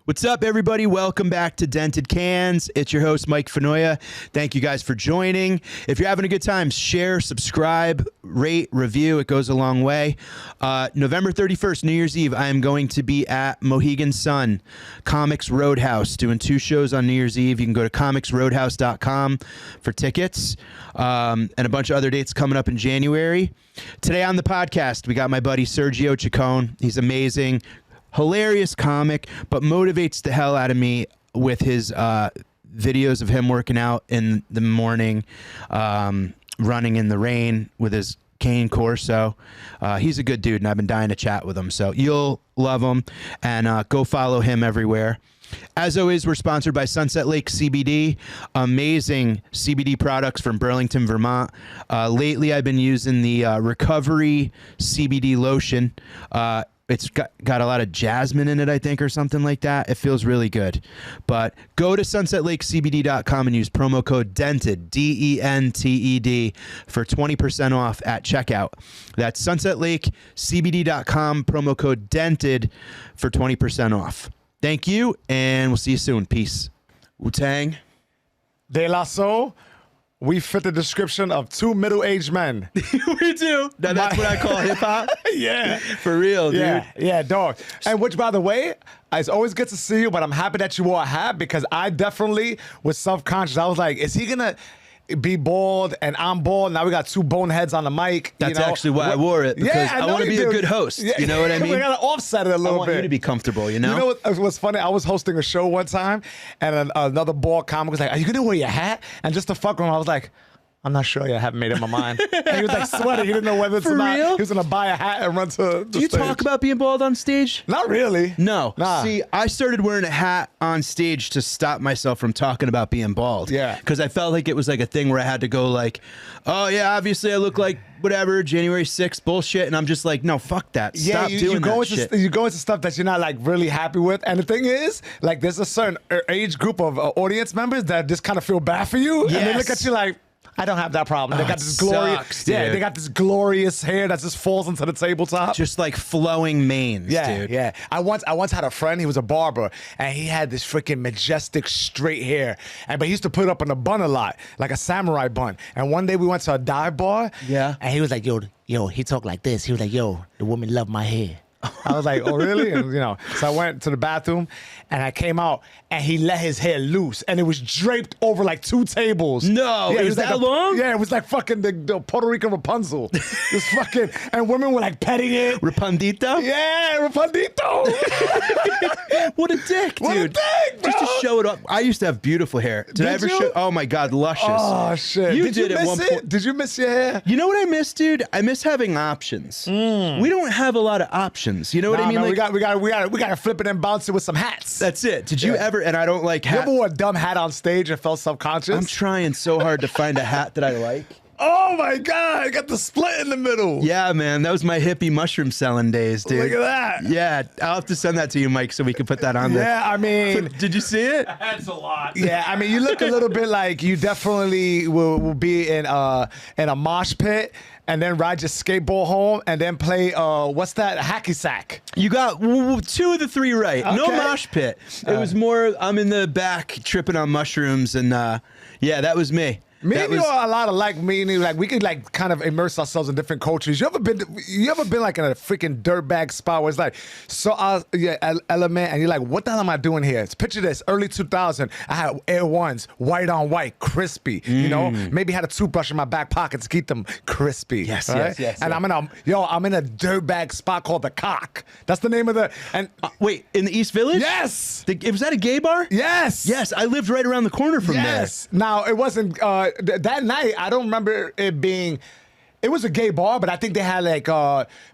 What's up, everybody? Welcome back to Dented Cans. It's your host, Mike Fenoya. Thank you guys for joining. If you're having a good time, share, subscribe, rate, review. It goes a long way. November 31st, New Year's Eve, I am going to be at Mohegan Sun, Comix Roadhouse, doing 2 shows on New Year's Eve. You can go to comixroadhouse.com for tickets, and a bunch of other dates coming up in January. Today on the podcast, we got my buddy Sergio Chicon. He's amazing. Hilarious comic, but motivates the hell out of me with his videos of him working out in the morning, running in the rain with his cane Corso. He's a good dude, and I've been dying to chat with him. So you'll love him, and go follow him everywhere. As always, we're sponsored by Sunset Lake CBD. Amazing CBD products from Burlington, Vermont. Lately, I've been using the Recovery CBD lotion. It's got a lot of jasmine in it, I think, or something like that. It feels really good. But go to sunsetlakecbd.com and use promo code DENTED, D-E-N-T-E-D, for 20% off at checkout. That's sunsetlakecbd.com, promo code DENTED for 20% off. Thank you, and we'll see you soon. Peace. Wu-Tang. De La Soul. We fit the description of 2 middle-aged men. We do. Now, that's what I call hip-hop? Yeah. For real, dude. Yeah, dog. And which, by the way, it's always good to see you, but I'm happy that you wore a hat because I definitely was self-conscious. I was like, is he going to be bald and I'm bald? Now we got 2 boneheads on the mic. That's actually why I wore it, because I want to be a good host. Yeah. You know what I mean? We got to offset it a little bit. I want you to be comfortable, you know? You know what's funny? I was hosting a show one time, and another bald comic was like, are you going to wear your hat? And just to fuck with him, I was like, I'm not sure yet. I haven't made up my mind. And he was like sweating. He didn't know whether For not. real? He was going to buy a hat and run to the Do you stage. talk about being bald on stage? Not really. No. Nah. See, I started wearing a hat on stage to stop myself from talking about being bald. Yeah. Because I felt like it was like a thing where I had to go like, oh, yeah, obviously I look like whatever, January 6th bullshit. And I'm just like, no, fuck that. Stop doing that shit. You go into stuff that you're not like really happy with. And the thing is, like, there's a certain age group of audience members that just kind of feel bad for you. Yes. And they look at you like, I don't have that problem. They got this glorious, they got this glorious hair that just falls into the tabletop. Just like flowing manes, dude. Yeah. I once had a friend. He was a barber, and he had this freaking majestic straight hair. But he used to put it up in a bun a lot, like a samurai bun. And one day we went to a dive bar. Yeah. And he was like, yo, he talked like this. He was like, yo, the women love my hair. I was like, oh, really? And, so I went to the bathroom, and I came out, and he let his hair loose, and it was draped over like 2 tables. No, yeah, it was that long? Yeah, it was like fucking the Puerto Rican Rapunzel. This fucking, and women were like petting it. Rapundito? Yeah, Rapundito. What a dick, dude. What a dick, bro. Just to show it up. I used to have beautiful hair. Did I ever you? show? Oh my God, luscious. Oh shit! You did miss at one point. Did you miss your hair? You know what I miss, dude? I miss having options. We don't have a lot of options. You know what I mean? Man, Like, we got to flip it and bounce it with some hats. that's it. Did you ever? And I don't like You hats. ever wore a dumb hat on stage and felt self-conscious? I'm trying so hard to find a hat that I like. Oh my God! I got the split in the middle. Yeah, man, that was my hippie mushroom selling days, dude. Look at that. Yeah, I'll have to send that to you, Mike, so we can put that on there. Yeah, I mean, Did you see it? That's a lot. yeah, I mean, you look a little bit like you definitely will be in a mosh pit and then ride your skateboard home and then play what's that, hacky sack? You got 2 of the 3 right. No Okay. mosh pit. It was more, I'm in the back tripping on mushrooms, and yeah, that was me. Me That and you was- are a lot alike. Me and you, like, we could like kind of immerse ourselves in different cultures. You ever been like in a freaking dirtbag spot where it's like element, and you're like, what the hell am I doing here? Picture this: early 2000, I had Air Ones, white on white, crispy. You know, maybe had a toothbrush in my back pocket to keep them crispy. Yes, right? yes. And I'm in a dirtbag spot called the Cock. That's the name of the and Wait, in the East Village? yes, Was that a gay bar? yes, Yes, I lived right around the corner from yes. Now it wasn't that night. I don't remember it being. It was a gay bar, but I think they had like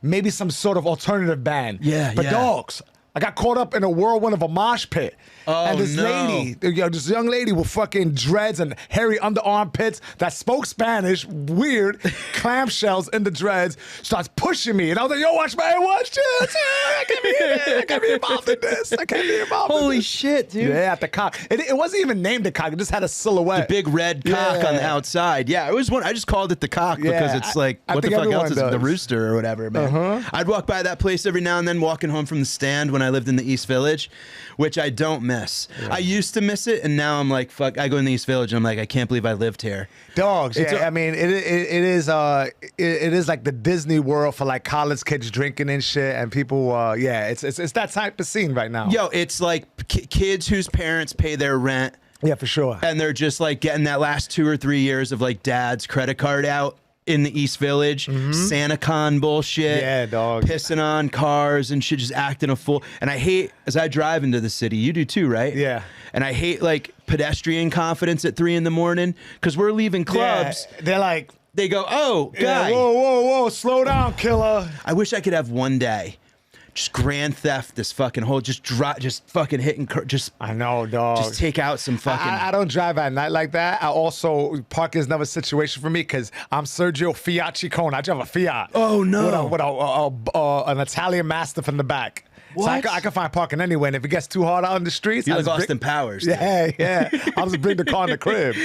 maybe some sort of alternative band. Yeah, But yeah. dogs, I got caught up in a whirlwind of a mosh pit. Oh, and this no. lady, this young lady with fucking dreads and hairy underarm pits that spoke Spanish, weird, clamshells in the dreads, starts pushing me. And I was like, yo, watch my watch. Chill. I can't be involved in this. I can't be involved in Holy this. shit, dude. Yeah, at the Cock. It wasn't even named the Cock. It just had a silhouette. Big red cock on the outside. Yeah, it was one. I just called it the Cock because it's like, I what the think fuck else everyone is it? The does. Rooster or whatever, man. I'd walk by that place every now and then, walking home from the stand when I lived in the East Village, which I don't miss. I used to miss it, and now I'm like, fuck. I go in the East Village, and I'm like, I can't believe I lived here. Dogs. I mean, it is like the Disney World for like college kids drinking and shit, and people. It's that type of scene right now. Yo, it's like kids whose parents pay their rent. Yeah, for sure. And they're just like getting that last 2 or 3 years of like dad's credit card out in the East Village, SantaCon bullshit. Yeah, dog. Pissing on cars and shit, just acting a fool. And I hate, as I drive into the city, you do too, right? Yeah. And I hate like pedestrian confidence at 3 a.m. because we're leaving clubs. Yeah, they're like, they go, oh, guy. Whoa, slow down, killer. I wish I could have one day. Just grand theft this fucking whole, just fucking hitting, I know, dog. Just take out some fucking. I don't drive at night like that. I also, parking is another situation for me because I'm Sergio Fiat Chicon. I drive a Fiat. Oh, no. With an Italian Mastiff in the back. What? So I can find parking anywhere, and if it gets too hard out in the streets, You're like Austin Powers. Yeah. I'll just bring the car in the crib.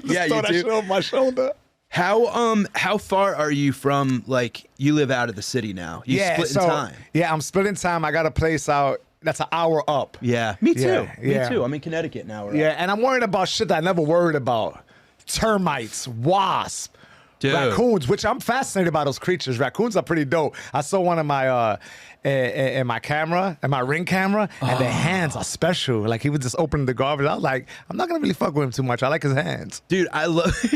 Yeah, throw you that do. shit on my shoulder. How far are you from, like, you live out of the city now? You split in time. Yeah, I'm splitting time. I got a place out that's an hour up. Yeah, me too. Yeah. Me too. I'm in Connecticut now. Yeah, and I'm worried about shit that I never worried about. Termites, wasps, Dude. raccoons, which I'm fascinated by those creatures. Raccoons are pretty dope. I saw one in my in my camera, in my Ring camera, and their hands are special. Like he would just open the garbage. I was like, I'm not gonna really fuck with him too much. I like his hands. Dude, I love those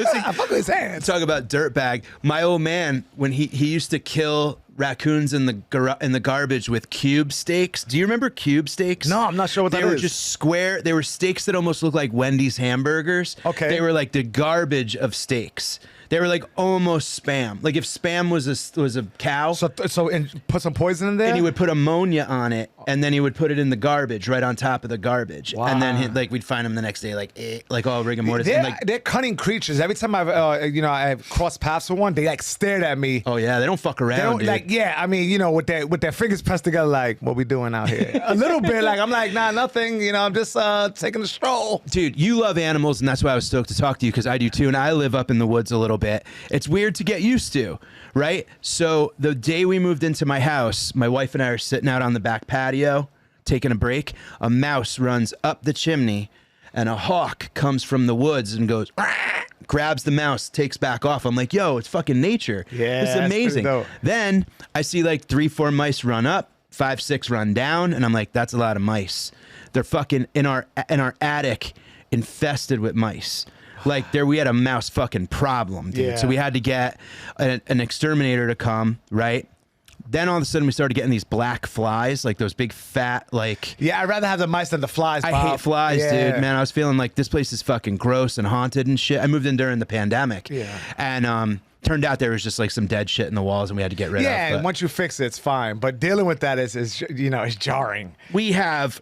things. I fuck with his hands. Talk about dirtbag. My old man, when he used to kill raccoons in the garbage with cube steaks. Do you remember cube steaks? No, I'm not sure what that is. They were just square. They were steaks that almost looked like Wendy's hamburgers. Okay. They were like the garbage of steaks. They were like almost Spam. Like if Spam was a cow. So and put some poison in there. And he would put ammonia on it, and then he would put it in the garbage, right on top of the garbage. Wow. And then we'd find him the next day, like all rigor mortis. They're cunning creatures. Every time I've crossed paths with one, they like stared at me. Oh yeah, they don't fuck around. They don't dude. like, yeah. I mean, with their fingers pressed together, like, what we doing out here? A little bit, like I'm like, nah, nothing. I'm just taking a stroll. Dude, you love animals, and that's why I was stoked to talk to you, because I do too, and I live up in the woods a little bit. It's weird to get used to, right? So the day we moved into my house, my wife and I are sitting out on the back patio, taking a break. A mouse runs up the chimney, and a hawk comes from the woods and goes, grabs the mouse, takes back off. I'm like, yo, it's fucking nature. Yeah, this is amazing. Then I see like 3-4 mice run up, 5-6 run down, and I'm like, that's a lot of mice. They're fucking in our attic, infested with mice. Like we had a mouse fucking problem, dude. Yeah. So we had to get an exterminator to come, right? Then all of a sudden we started getting these black flies, like those big fat, like. Yeah, I'd rather have the mice than the flies. I Bob. hate flies, Yeah. dude. Man, I was feeling like this place is fucking gross and haunted and shit. I moved in during the pandemic. Yeah. And turned out there was just like some dead shit in the walls, and we had to get rid of. Yeah, But and once you fix it, it's fine. But dealing with that is jarring. we have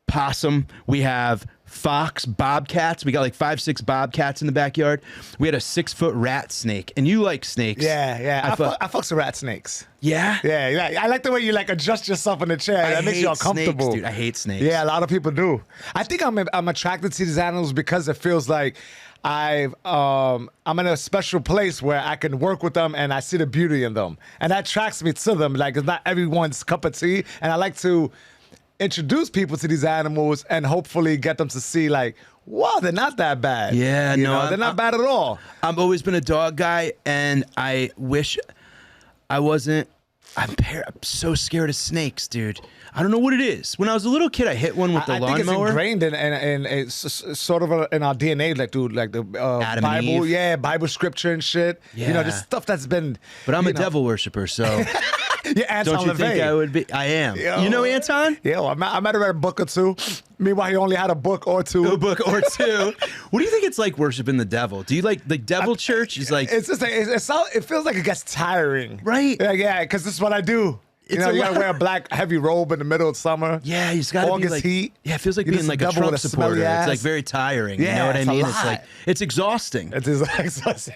possum. We have fox, bobcats. We got like 5-6 bobcats in the backyard. We had a 6-foot rat snake, and you like snakes. Yeah. I fucks with rat snakes. Yeah. Yeah. I like the way you like adjust yourself in the chair. That makes you uncomfortable. Snakes, dude. I hate snakes. Yeah, a lot of people do. I think I'm attracted to these animals because it feels like I'm in a special place where I can work with them and I see the beauty in them, and that attracts me to them. Like it's not everyone's cup of tea, and I like to introduce people to these animals and hopefully get them to see like, wow, they're not that bad. Yeah, they're not bad at all. I've always been a dog guy, and I wish I wasn't. I'm so scared of snakes, dude. I don't know what it is. When I was a little kid, I hit one with the lawnmower. I think it's ingrained in it's sort of in our DNA, like dude, like the Adam and Bible, Eve. Bible scripture and shit. Yeah. Just stuff that's been. But I'm a devil worshiper, so. Yeah, Anton Don't you think LaVey. I would be? I am. Yo. You know Anton? Yeah, I might have read a book or two. Meanwhile, he only had a book or two. A book or two. What do you think it's like worshiping the devil? Do you like the devil church? Is like It's just like it feels like it gets tiring, Right. Yeah, because this is what I do. You It's a gotta lot. wear a black heavy robe in the middle of summer. yeah, you just gotta be August like heat. Yeah, it feels like You're being just like a a devil Trump with a supporter. smelly It's like ass. very tiring. Yeah, you know what I it's a mean? lot. It's like it's exhausting. It is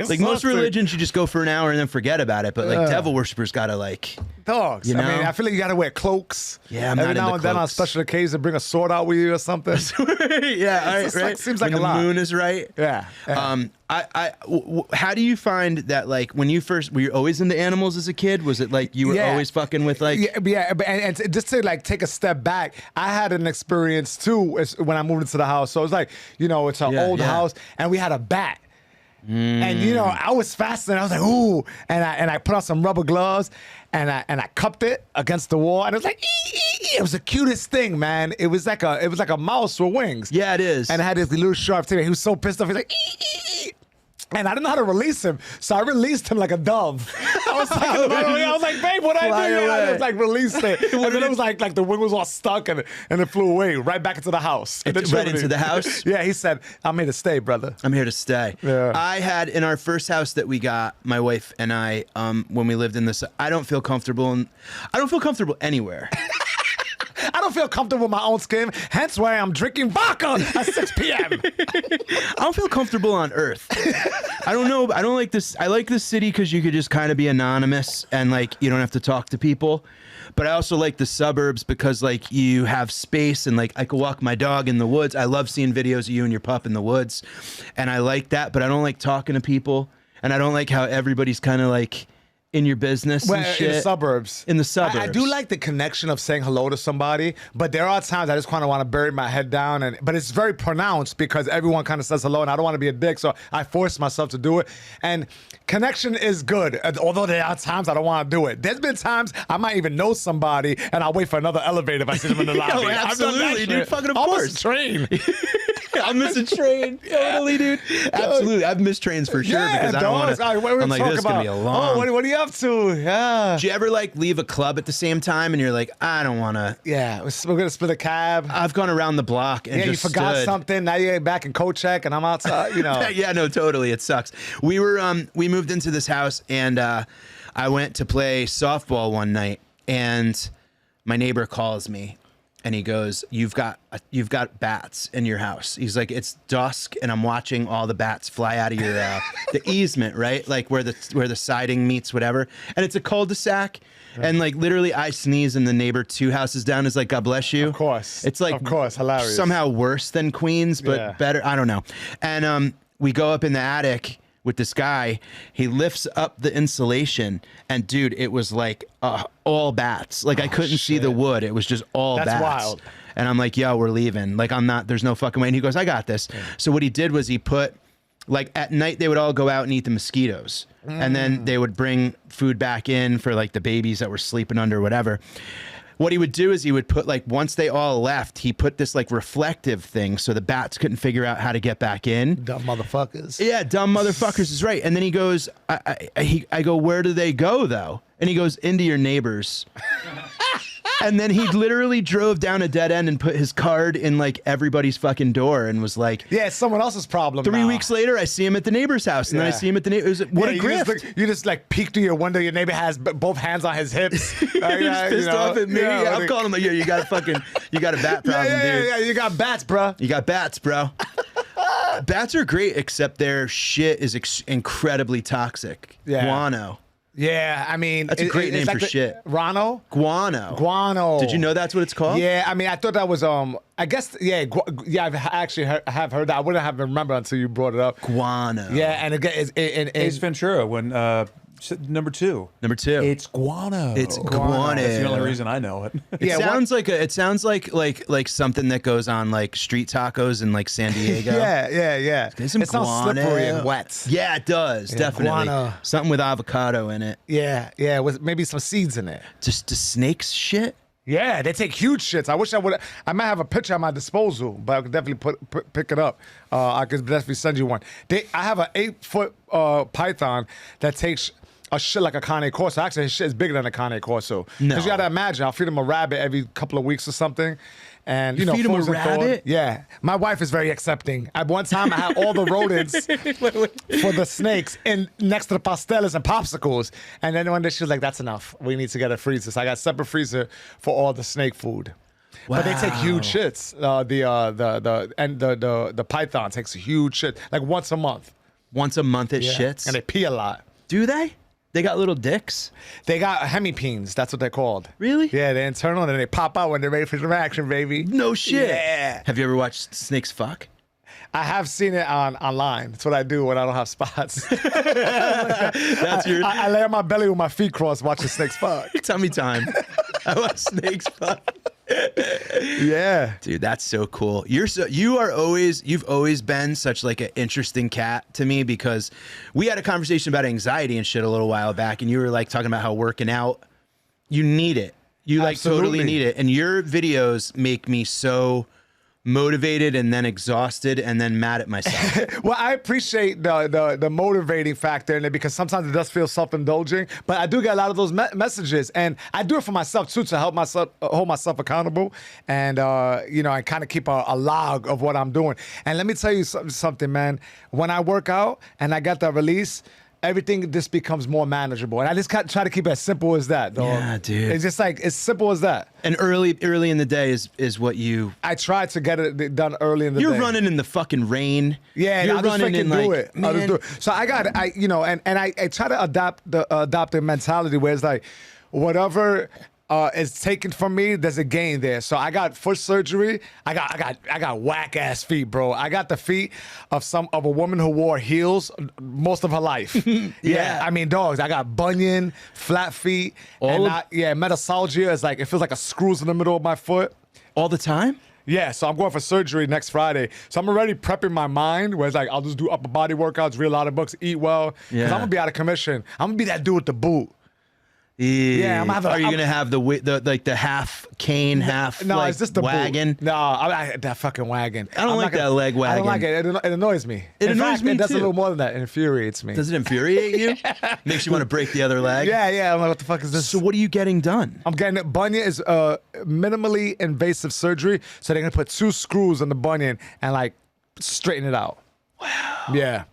Like most religions, you just go for an hour and then forget about it. But like devil worshippers gotta like. dogs. You I mean, know? I feel like you gotta wear cloaks. Yeah, I'm every not now into and then on cloaks. special occasions, bring a sword out with you or something. Yeah, all right, just like- right. seems like when a lot. the moon is right. Yeah. How do you find that, like, when you first, were you always into animals as a kid? Was it like you were always fucking with, like... And just to, like, take a step back, I had an experience, too, when I moved into the house. So it's like, you know, it's an old house, and we had a bat. And, you know, I was fascinated. I was like, ooh. And I put on some rubber gloves, and I cupped it against the wall, and it was like, ee, ee, ee. It was the cutest thing, man. It was like a mouse with wings. Yeah, it is. And it had this little sharp teeth. He was so pissed off. He's like, ee, ee, ee. And I didn't know how to release him, so I released him like a dove. I was like, babe, what I do? I just like released it, and then it was like the wing was all stuck, and it flew away right back into the house. Right into the house? Yeah, he said, "I'm here to stay, brother. I'm here to stay." Yeah. I had in our first house that we got, my wife and I, when we lived in this. I don't feel comfortable anywhere. I don't feel comfortable with my own skin, hence why I'm drinking vodka at 6 p.m. I don't feel comfortable on Earth. I don't know. I don't like this. I like this city because you could just kind of be anonymous and, like, you don't have to talk to people. But I also like the suburbs because, like, you have space and, like, I could walk my dog in the woods. I love seeing videos of you and your pup in the woods. And I like that, but I don't like talking to people. And I don't like how everybody's kind of, like, in your business and shit. In the suburbs. In the suburbs. I do like the connection of saying hello to somebody, but there are times I just kind of want to bury my head down, but it's very pronounced because everyone kind of says hello, and I don't want to be a dick, so I force myself to do it. And connection is good, although there are times I don't want to do it. There's been times I might even know somebody, and I'll wait for another elevator if I see them in the lobby. Oh, absolutely, dude. Fucking of course. Train. I'll miss a train. Totally, dude. Absolutely. I've missed trains for sure because I don't want to. I'm like, this is going to be a long. Oh, what are you up to? Yeah. Do you ever, like, leave a club at the same time and you're like, I don't want to. Yeah. We're going to split a cab. I've gone around the block and just you forgot stood. Something. Now you're back in coat check and I'm outside, you know. Yeah, no, totally. It sucks. We moved into this house and I went to play softball one night and my neighbor calls me. And he goes, you've got bats in your house. He's like, it's dusk, and I'm watching all the bats fly out of your the easement, right? Like where the siding meets, whatever. And it's a cul-de-sac, and like literally, I sneeze, and the neighbor 2 houses down is like, God bless you. Of course, it's like, of course, hilarious. Somehow worse than Queens, but better. I don't know. And we go up in the attic with this guy. He lifts up the insulation, and dude, it was like all bats. Like I couldn't see the wood. It was just all bats. That's wild. And I'm like, yo, we're leaving. Like there's no fucking way. And he goes, I got this. Yeah. So what he did was he put, like at night they would all go out and eat the mosquitoes. And then they would bring food back in for like the babies that were sleeping under, whatever. What he would do is he would put, like, once they all left, he put this like reflective thing so the bats couldn't figure out how to get back in. Dumb motherfuckers. Yeah, dumb motherfuckers is right. And then he goes, I go, where do they go though? And he goes, into your neighbors. And then he literally drove down a dead end and put his card in like everybody's fucking door and was like, yeah, it's someone else's problem. 3 weeks later, I see him at the neighbor's house, and then I see him at the neighbor's. What a grift! You just like peek through your window. Your neighbor has both hands on his hips. He's pissed off at me. Yeah, I'm calling him like, yo, you got a bat problem, dude. Yeah, you got bats, bro. You got bats, bro. Bats are great, except their shit is incredibly toxic. Yeah. Guano. Yeah, I mean, that's a great name for shit. Rano? Guano. Did you know that's what it's called? Yeah, I mean, I thought that was I guess I've actually have heard that. I wouldn't have remembered until you brought it up. Guano. Yeah, and again, Ace Ventura when number two. It's guano. It's guano. That's the only reason I know it. It sounds like something that goes on like street tacos in like San Diego. yeah. It sounds slippery and wet. Yeah, it does. Definitely. Guano. Something with avocado in it. Yeah, with maybe some seeds in it. Just the snakes shit? Yeah, they take huge shits. I wish I might have a picture at my disposal, but I could definitely pick it up. I could definitely send you one. I have an 8-foot python that takes a shit like a Cane Corso. Actually, his shit is bigger than a Cane Corso. No. Because you got to imagine, I'll feed him a rabbit every couple of weeks or something. And you feed him a rabbit? Yeah. My wife is very accepting. At one time, I had all the rodents for the snakes next to the pasteles and popsicles. And then one day she was like, that's enough. We need to get a freezer. So I got a separate freezer for all the snake food. Wow. But they take huge shits. The python takes a huge shit, like once a month. Once a month it shits? And they pee a lot. Do they? They got little dicks? They got hemipenes. That's what they're called. Really? Yeah, they're internal and then they pop out when they're ready for some action, baby. No shit. Yeah. Have you ever watched snakes fuck? I have seen it online. That's what I do when I don't have spots. That's your. I lay on my belly with my feet crossed, watching snakes fuck. Tummy time. I watch snakes fuck. Yeah, dude, that's so cool. You've always been such like an interesting cat to me, because we had a conversation about anxiety and shit a little while back, and you were like talking about how working out, you need it. You like totally need it, and your videos make me so motivated and then exhausted and then mad at myself. Well, I appreciate the motivating factor in it, because sometimes it does feel self-indulging, but I do get a lot of those messages, and I do it for myself too, to help myself hold myself accountable, and I kind of keep a log of what I'm doing. And let me tell you something, man. When I work out and I got that release, everything just becomes more manageable. And I just try to keep it as simple as that, dog. Yeah, dude. It's just like, as simple as that. And early in the day is what you... I try to get it done early in the day. You're running in the fucking rain. Yeah, you're running in like... I'll just do it. So I try to adopt a mentality where it's like, whatever... is taken from me, there's a gain there. So I got foot surgery. I got whack ass feet, bro. I got the feet of a woman who wore heels most of her life. Yeah, I mean, dogs. I got bunion, flat feet, metasalgia is like, it feels like a screws in the middle of my foot all the time. Yeah, so I'm going for surgery next Friday. So I'm already prepping my mind, where it's like, I'll just do upper body workouts, read a lot of books, eat well, because I'm gonna be out of commission. I'm gonna be that dude with the boot. Yeah, Are you gonna have the half cane, half it's just the wagon? Boot. No, that fucking wagon. I don't like that leg wagon. I don't like it. It annoys me. It annoys me It does too. a little more than that. It infuriates me. Does it infuriate you? Makes you want to break the other leg? Yeah. I'm like, what the fuck is this? So what are you getting done? I'm getting it. Bunion is minimally invasive surgery. So they're gonna put 2 screws on the bunion and like straighten it out. Wow. Yeah.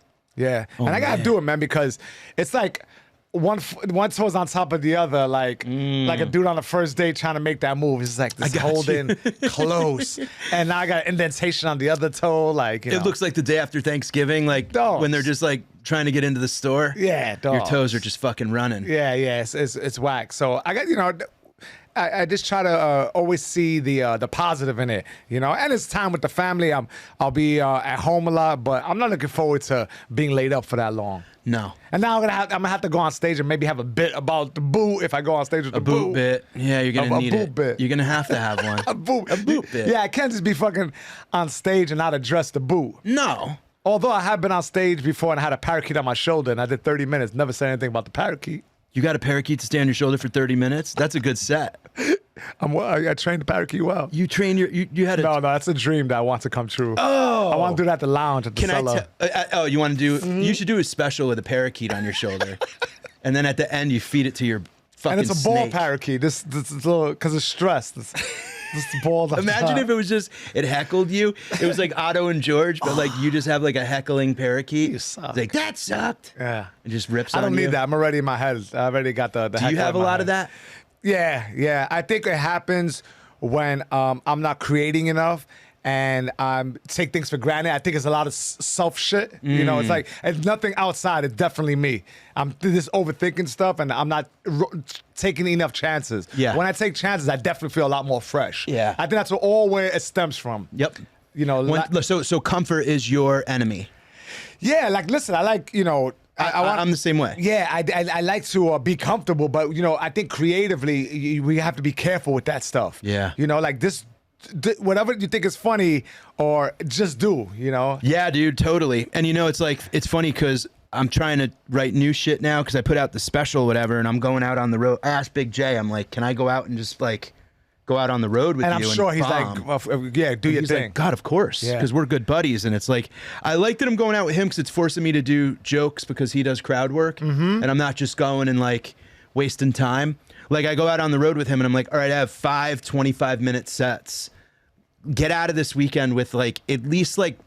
Oh, and I gotta do it, man, because it's like, one toe's on top of the other, like a dude on the first date trying to make that move. It's like this holding close, and now I got an indentation on the other toe. Like it looks like the day after Thanksgiving, like when they're just like trying to get into the store. Yeah, dogs. Your toes are just fucking running. Yeah, it's whack. So I got I just try to always see the positive in it, and it's time with the family. I'll be at home a lot, but I'm not looking forward to being laid up for that long. No. And now I'm gonna have to go on stage and maybe have a bit about the boot if I go on stage with the boot. A boot bit. Yeah, you're gonna need a boot it. Bit. You're gonna have to have one. A boot bit. Yeah, I can't just be fucking on stage and not address the boot. No. Although I have been on stage before and I had a parakeet on my shoulder and I did 30 minutes, never said anything about the parakeet. You got a parakeet to stay on your shoulder for 30 minutes? That's a good set. I trained the parakeet well. You trained you had a... No, that's a dream that I want to come true. Oh. I want to do that at the lounge at the cellar. You want to do... Mm-hmm. You should do a special with a parakeet on your shoulder. And then at the end, you feed it to your fucking snake. And it's a ball snake. parakeet. This little... Because it's stressed. This ball... Imagine if it was just... It heckled you. It was like Otto and George, but like you just have like a heckling parakeet. You suck. It's like, that sucked. Yeah. It just rips on you. I don't need that. I'm already in my head. I already got the Do you have a lot of that? Yeah. I think it happens when I'm not creating enough and take things for granted. I think it's a lot of self shit. It's like, it's nothing outside. It's definitely me. I'm just overthinking stuff and I'm not taking enough chances. Yeah. When I take chances, I definitely feel a lot more fresh. Yeah. I think that's where it stems from. Yep. So comfort is your enemy. Yeah, like, listen, I like, I'm the same way. Yeah, I like to be comfortable, but I think creatively we have to be careful with that stuff. Yeah, like this, whatever you think is funny, or just do. Yeah, dude, totally. And it's funny because I'm trying to write new shit now because I put out the special, whatever, and I'm going out on the road. I asked Big J, I'm like, can I go out and just like go out on the road with you? And I'm sure he's bomb? like, well, yeah, do your he's thing. Like, God, of course, because we're good buddies. And it's like, I like that I'm going out with him because it's forcing me to do jokes because he does crowd work. Mm-hmm. And I'm not just going and like wasting time. Like I go out on the road with him and I'm like, all right, I have 5 25-minute sets. Get out of this weekend with like at least like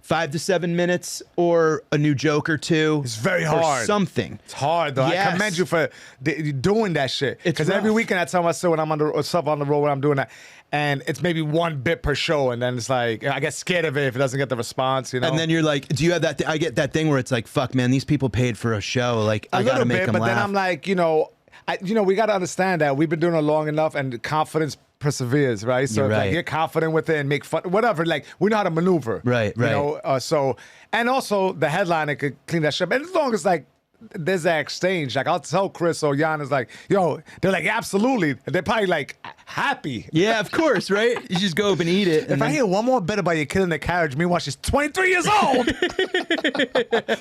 5 to 7 minutes or a new joke or two. It's very hard. Or something. It's hard though. Yes. I commend you for doing that shit. Because every weekend I tell myself when I'm on the road when I'm doing that, and it's maybe 1 bit per show, and then it's like I get scared of it if it doesn't get the response. And then you're like, do you have that? I get that thing where it's like, fuck, man, these people paid for a show. Like I gotta make them laugh. But then I'm like, we got to understand that we've been doing it long enough, and confidence perseveres, right? So You're if, right. like, you're confident with it and make fun, whatever. Like, we know how to maneuver, Right. You know, so, and also the headliner could clean that shit. And as long as like there's that exchange, like I'll tell Chris or Jan is like, yo, they're like, absolutely. They're probably like happy. Yeah, of course, right? You just go up and eat it. If I hear one more bit about your kid in the carriage, meanwhile she's 23 years old.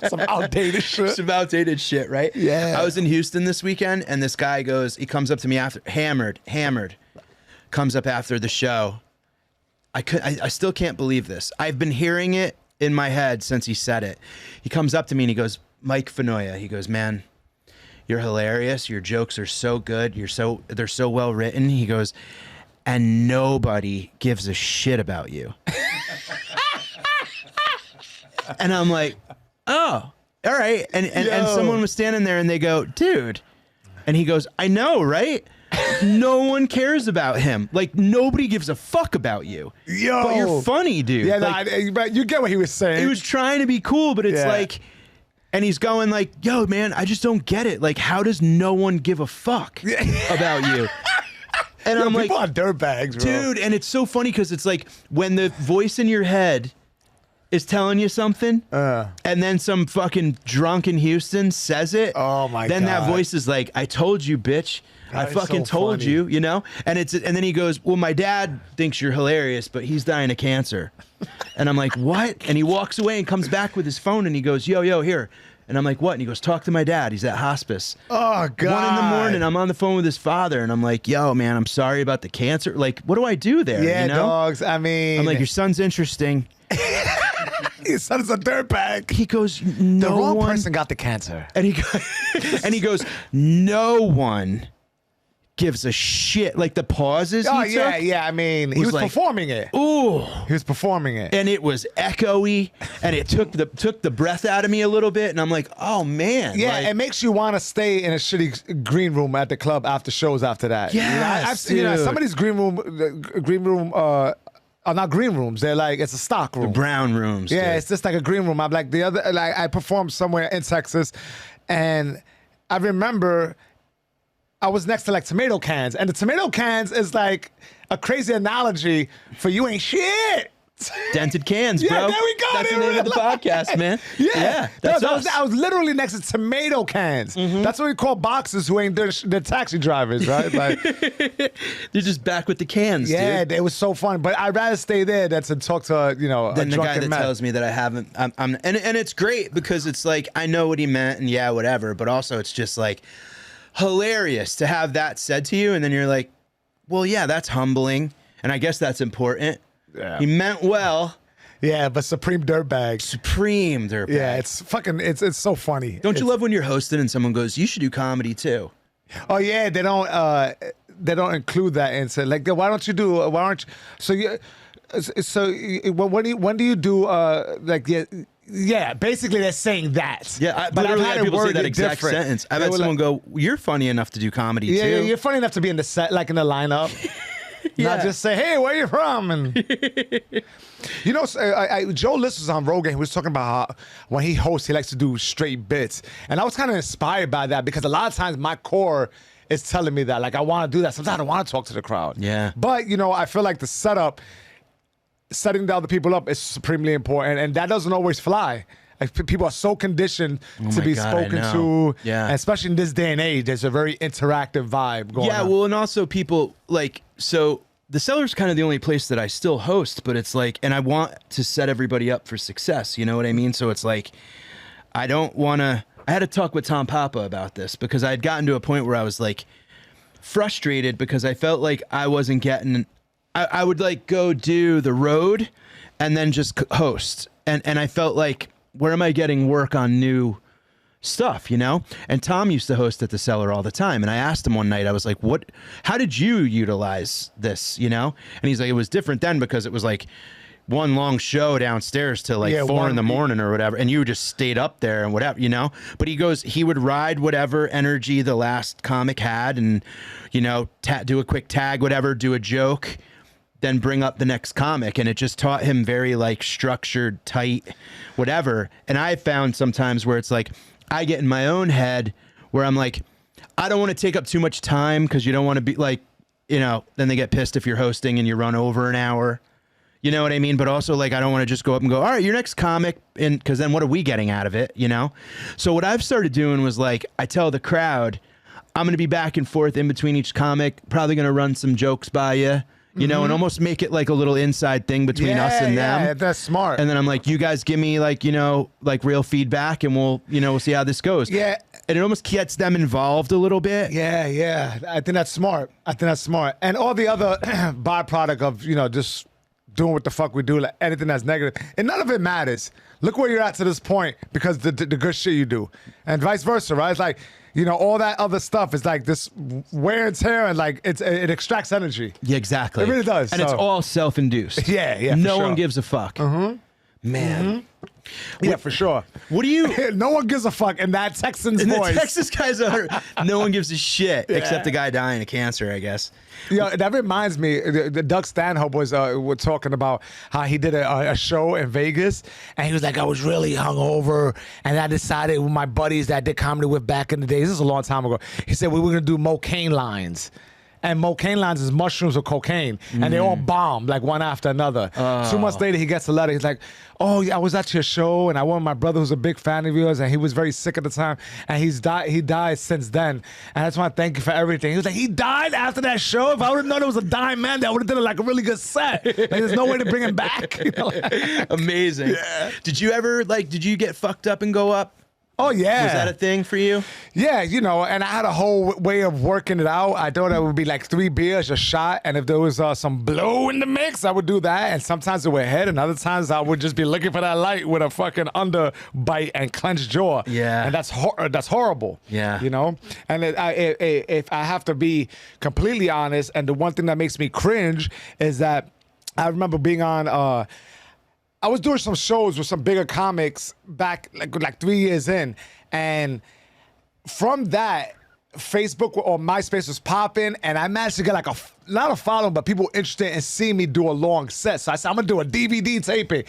Some outdated shit. Some outdated shit, right? Yeah. I was in Houston this weekend, and this guy he comes up to me after, hammered, comes up after the show. I still can't believe this. I've been hearing it in my head since he said it. He comes up to me and he goes, Mike Fanoia, he goes, man, you're hilarious. Your jokes are so good. They're so well written. He goes, and nobody gives a shit about you. And I'm like, oh, all right. And someone was standing there and they go, dude. And he goes, I know, right? No one cares about him. Like, nobody gives a fuck about you. Yo. But you're funny, dude. Yeah, like, but you get what he was saying. he was trying to be cool, but it's like, and he's going like, yo, man, I just don't get it. Like, how does no one give a fuck about you? And I'm like, people are dirtbags, bro. dude, and it's so funny because it's like when the voice in your head is telling you something, and then some fucking drunk in Houston says it. Oh my then God. that voice is like, I told you, bitch. I That is fucking so told funny. you, you know? And then he goes, well, my dad thinks you're hilarious, but he's dying of cancer. And I'm like, what? And he walks away and comes back with his phone and he goes, yo, here. And I'm like, what? And he goes, talk to my dad. He's at hospice. Oh, God. 1 in the morning, I'm on the phone with his father, and I'm like, yo, man, I'm sorry about the cancer. Like, what do I do there? Yeah, you know? dogs. I mean, I'm like, your son's interesting. his son is a dirtbag. He goes, no The wrong one. person got the cancer. And he goes, no one gives a shit. Like the pauses. Oh, he yeah, took, yeah. I mean, he was was like, performing it. Ooh. He was performing it. And it was echoey, and it took the breath out of me a little bit, and I'm like, oh man. Yeah, like, it makes you want to stay in a shitty green room at the club after shows after that. Yes, I've seen dude. some of these green room are not green rooms. They're like, it's a stock room. brown rooms. Yeah, dude. it's just like a green room. I'm like I performed somewhere in Texas, and I remember I was next to like tomato cans, and the tomato cans is like a crazy analogy for you ain't shit. Dented Cans, bro. Yeah, there we go. That's the There name of the we go. podcast, man. Yeah, that's no, us. I was literally next to tomato cans. That's what we call boxers who ain't they're taxi drivers, right? Like, They're just back with the cans, yeah, dude. it was so fun. But I'd rather stay there than to talk to a Then a the guy drunken that man. tells me that I haven't, and it's great because it's like I know what he meant and yeah, whatever. But also it's just like hilarious to have that said to you, and then you're like, well, yeah, that's humbling, and I guess that's important. Yeah. He meant well. Yeah, but supreme dirtbag. Supreme dirtbag. Yeah, it's fucking. It's so funny. Don't you love when you're hosting and someone goes, "You should do comedy too"? Oh yeah, they don't include that and say like, why don't you do? Why aren't you? When do you do? Like yeah. Basically, they're saying that. Yeah, but I've literally had had it people say that worded exact different. sentence. I've They had were someone like, go, "You're funny enough to do comedy Yeah, too." you're funny enough to be in the set, like in the lineup. Not Yeah. just say, "Hey, where you from?" And you know, Joe List was on Rogan. He was talking about how when he hosts, he likes to do straight bits, and I was kind of inspired by that because a lot of times my core is telling me that, like, I want to do that. Sometimes I don't want to talk to the crowd. Yeah. But I feel like the setting the other people up is supremely important, and that doesn't always fly. Like, people are so conditioned to my be God, I spoken know. to, Yeah. and especially in this day and age, there's a very interactive vibe going on. Yeah, well, and also people so the Cellar's kind of the only place that I still host, but it's like, and I want to set everybody up for success. You know what I mean? So it's like, I don't want to. I had to talk with Tom Papa about this because I had gotten to a point where I was like frustrated because I felt like I wasn't getting. I would like go do the road and then just host, and I felt like, where am I getting work on new stuff, And Tom used to host at the Cellar all the time, and I asked him one night, I was like, how did you utilize this, And he's like, it was different then because it was like one long show downstairs till like 4 in the morning or whatever, and you just stayed up there and whatever, But he goes, he would ride whatever energy the last comic had and, do a quick tag, whatever, do a joke, then bring up the next comic, and it just taught him very like structured, tight, whatever. And I found sometimes where it's like I get in my own head where I'm like, I don't want to take up too much time because you don't want to be like, you know, then they get pissed if you're hosting and you run over an hour. You know what I mean? But also, like, I don't want to just go up and go, all right, your next comic, and because then what are we getting out of it, you know? So what I've started doing was, like, I tell the crowd, I'm going to be back and forth in between each comic, probably going to run some jokes by you know, and almost make it like a little inside thing between us and them. Yeah, that's smart. And then I'm like, you guys give me, like, you know, like real feedback, and we'll see how this goes. Yeah. And it almost gets them involved a little bit. Yeah. I think that's smart. And all the other byproduct of, you know, just doing what the fuck we do, like anything that's negative, and none of it matters. Look where you're at to this point because the good shit you do, and vice versa, right? It's like, you know, all that other stuff is like this wear and tear, and like it extracts energy. Yeah, exactly. It really does. And it's all self-induced. Yeah. No one gives a fuck. Man. Yeah, for sure. What do you? No one gives a fuck in that Texan's voice. The Texas guys are. No one gives a shit except the guy dying of cancer, I guess. Yeah, that reminds me. The Doug Stanhope was talking about how he did a show in Vegas, and he was like, I was really hungover, and I decided with my buddies that I did comedy with back in the days. This is a long time ago. He said we were gonna do Mohegan lines. And Mohegan lines is mushrooms or cocaine. And they all bombed, like one after another. 2 months later, he gets a letter. He's like, oh, yeah, I was at your show, and I went with my brother who's a big fan of yours, and he was very sick at the time. And he died since then. And I just want to thank you for everything. He was like, he died after that show? If I would have known it was a dying man, that would have done like a really good set. Like, there's no way to bring him back. You know, like, amazing. Yeah. Did you ever, did you get fucked up and go up? Oh, yeah. Was that a thing for you? Yeah, you know, and I had a whole way of working it out. I thought it would be like 3 beers, a shot, and if there was some blow in the mix, I would do that. And sometimes it would hit, and other times I would just be looking for that light with a fucking underbite and clenched jaw. Yeah. And that's horrible. Yeah. You know? And if I have to be completely honest, and the one thing that makes me cringe is that I remember being on... I was doing some shows with some bigger comics back like 3 years in, and from that, Facebook or MySpace was popping, and I managed to get like not a following, but people interested in seeing me do a long set. So I said, I'm gonna do a DVD taping,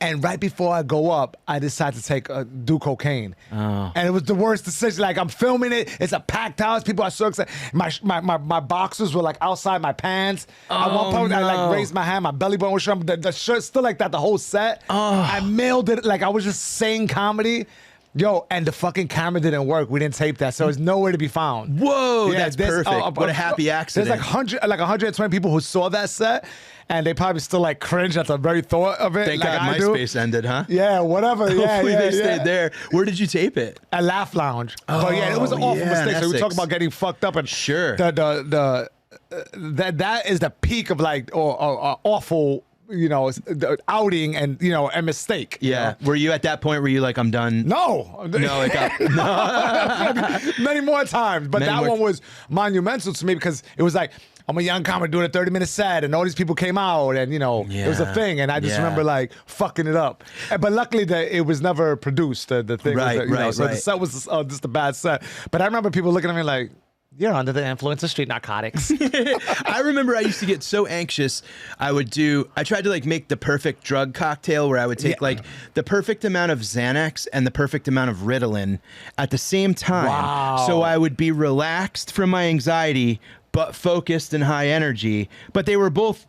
and right before I go up, I decided to do cocaine, and it was the worst decision. Like, I'm filming it, it's a packed house, people are so excited. My boxers were like outside my pants. At one point, I like raised my hand, my belly button was showing, the shirt's still like that the whole set. I mailed it like I was just saying comedy. Yo, and the fucking camera didn't work. We didn't tape that, so it's nowhere to be found. Whoa, that's perfect. What a happy accident. There's like 120 people who saw that set, and they probably still like cringe at the very thought of it. Thank like God MySpace ended, huh? Yeah, whatever. Hopefully they stayed there. Where did you tape it? At Laugh Lounge. But yeah, it was an awful mistake. So we talk about getting fucked up, and sure, that is the peak of like or awful. You know, outing and, you know, a mistake. Yeah. You know? Were you at that point where you like, I'm done? No. Many more times. But that one was monumental to me because it was like, I'm a young comic doing a 30-minute set, and all these people came out, and, you know, it was a thing. And I just remember like fucking it up. But luckily it was never produced. The thing was that, you know, so the set was just a bad set. But I remember people looking at me like, you're under the influence of street narcotics. I remember I used to get so anxious. I tried to like make the perfect drug cocktail where I would take like the perfect amount of Xanax and the perfect amount of Ritalin at the same time. Wow. So I would be relaxed from my anxiety, but focused and high energy. But they were both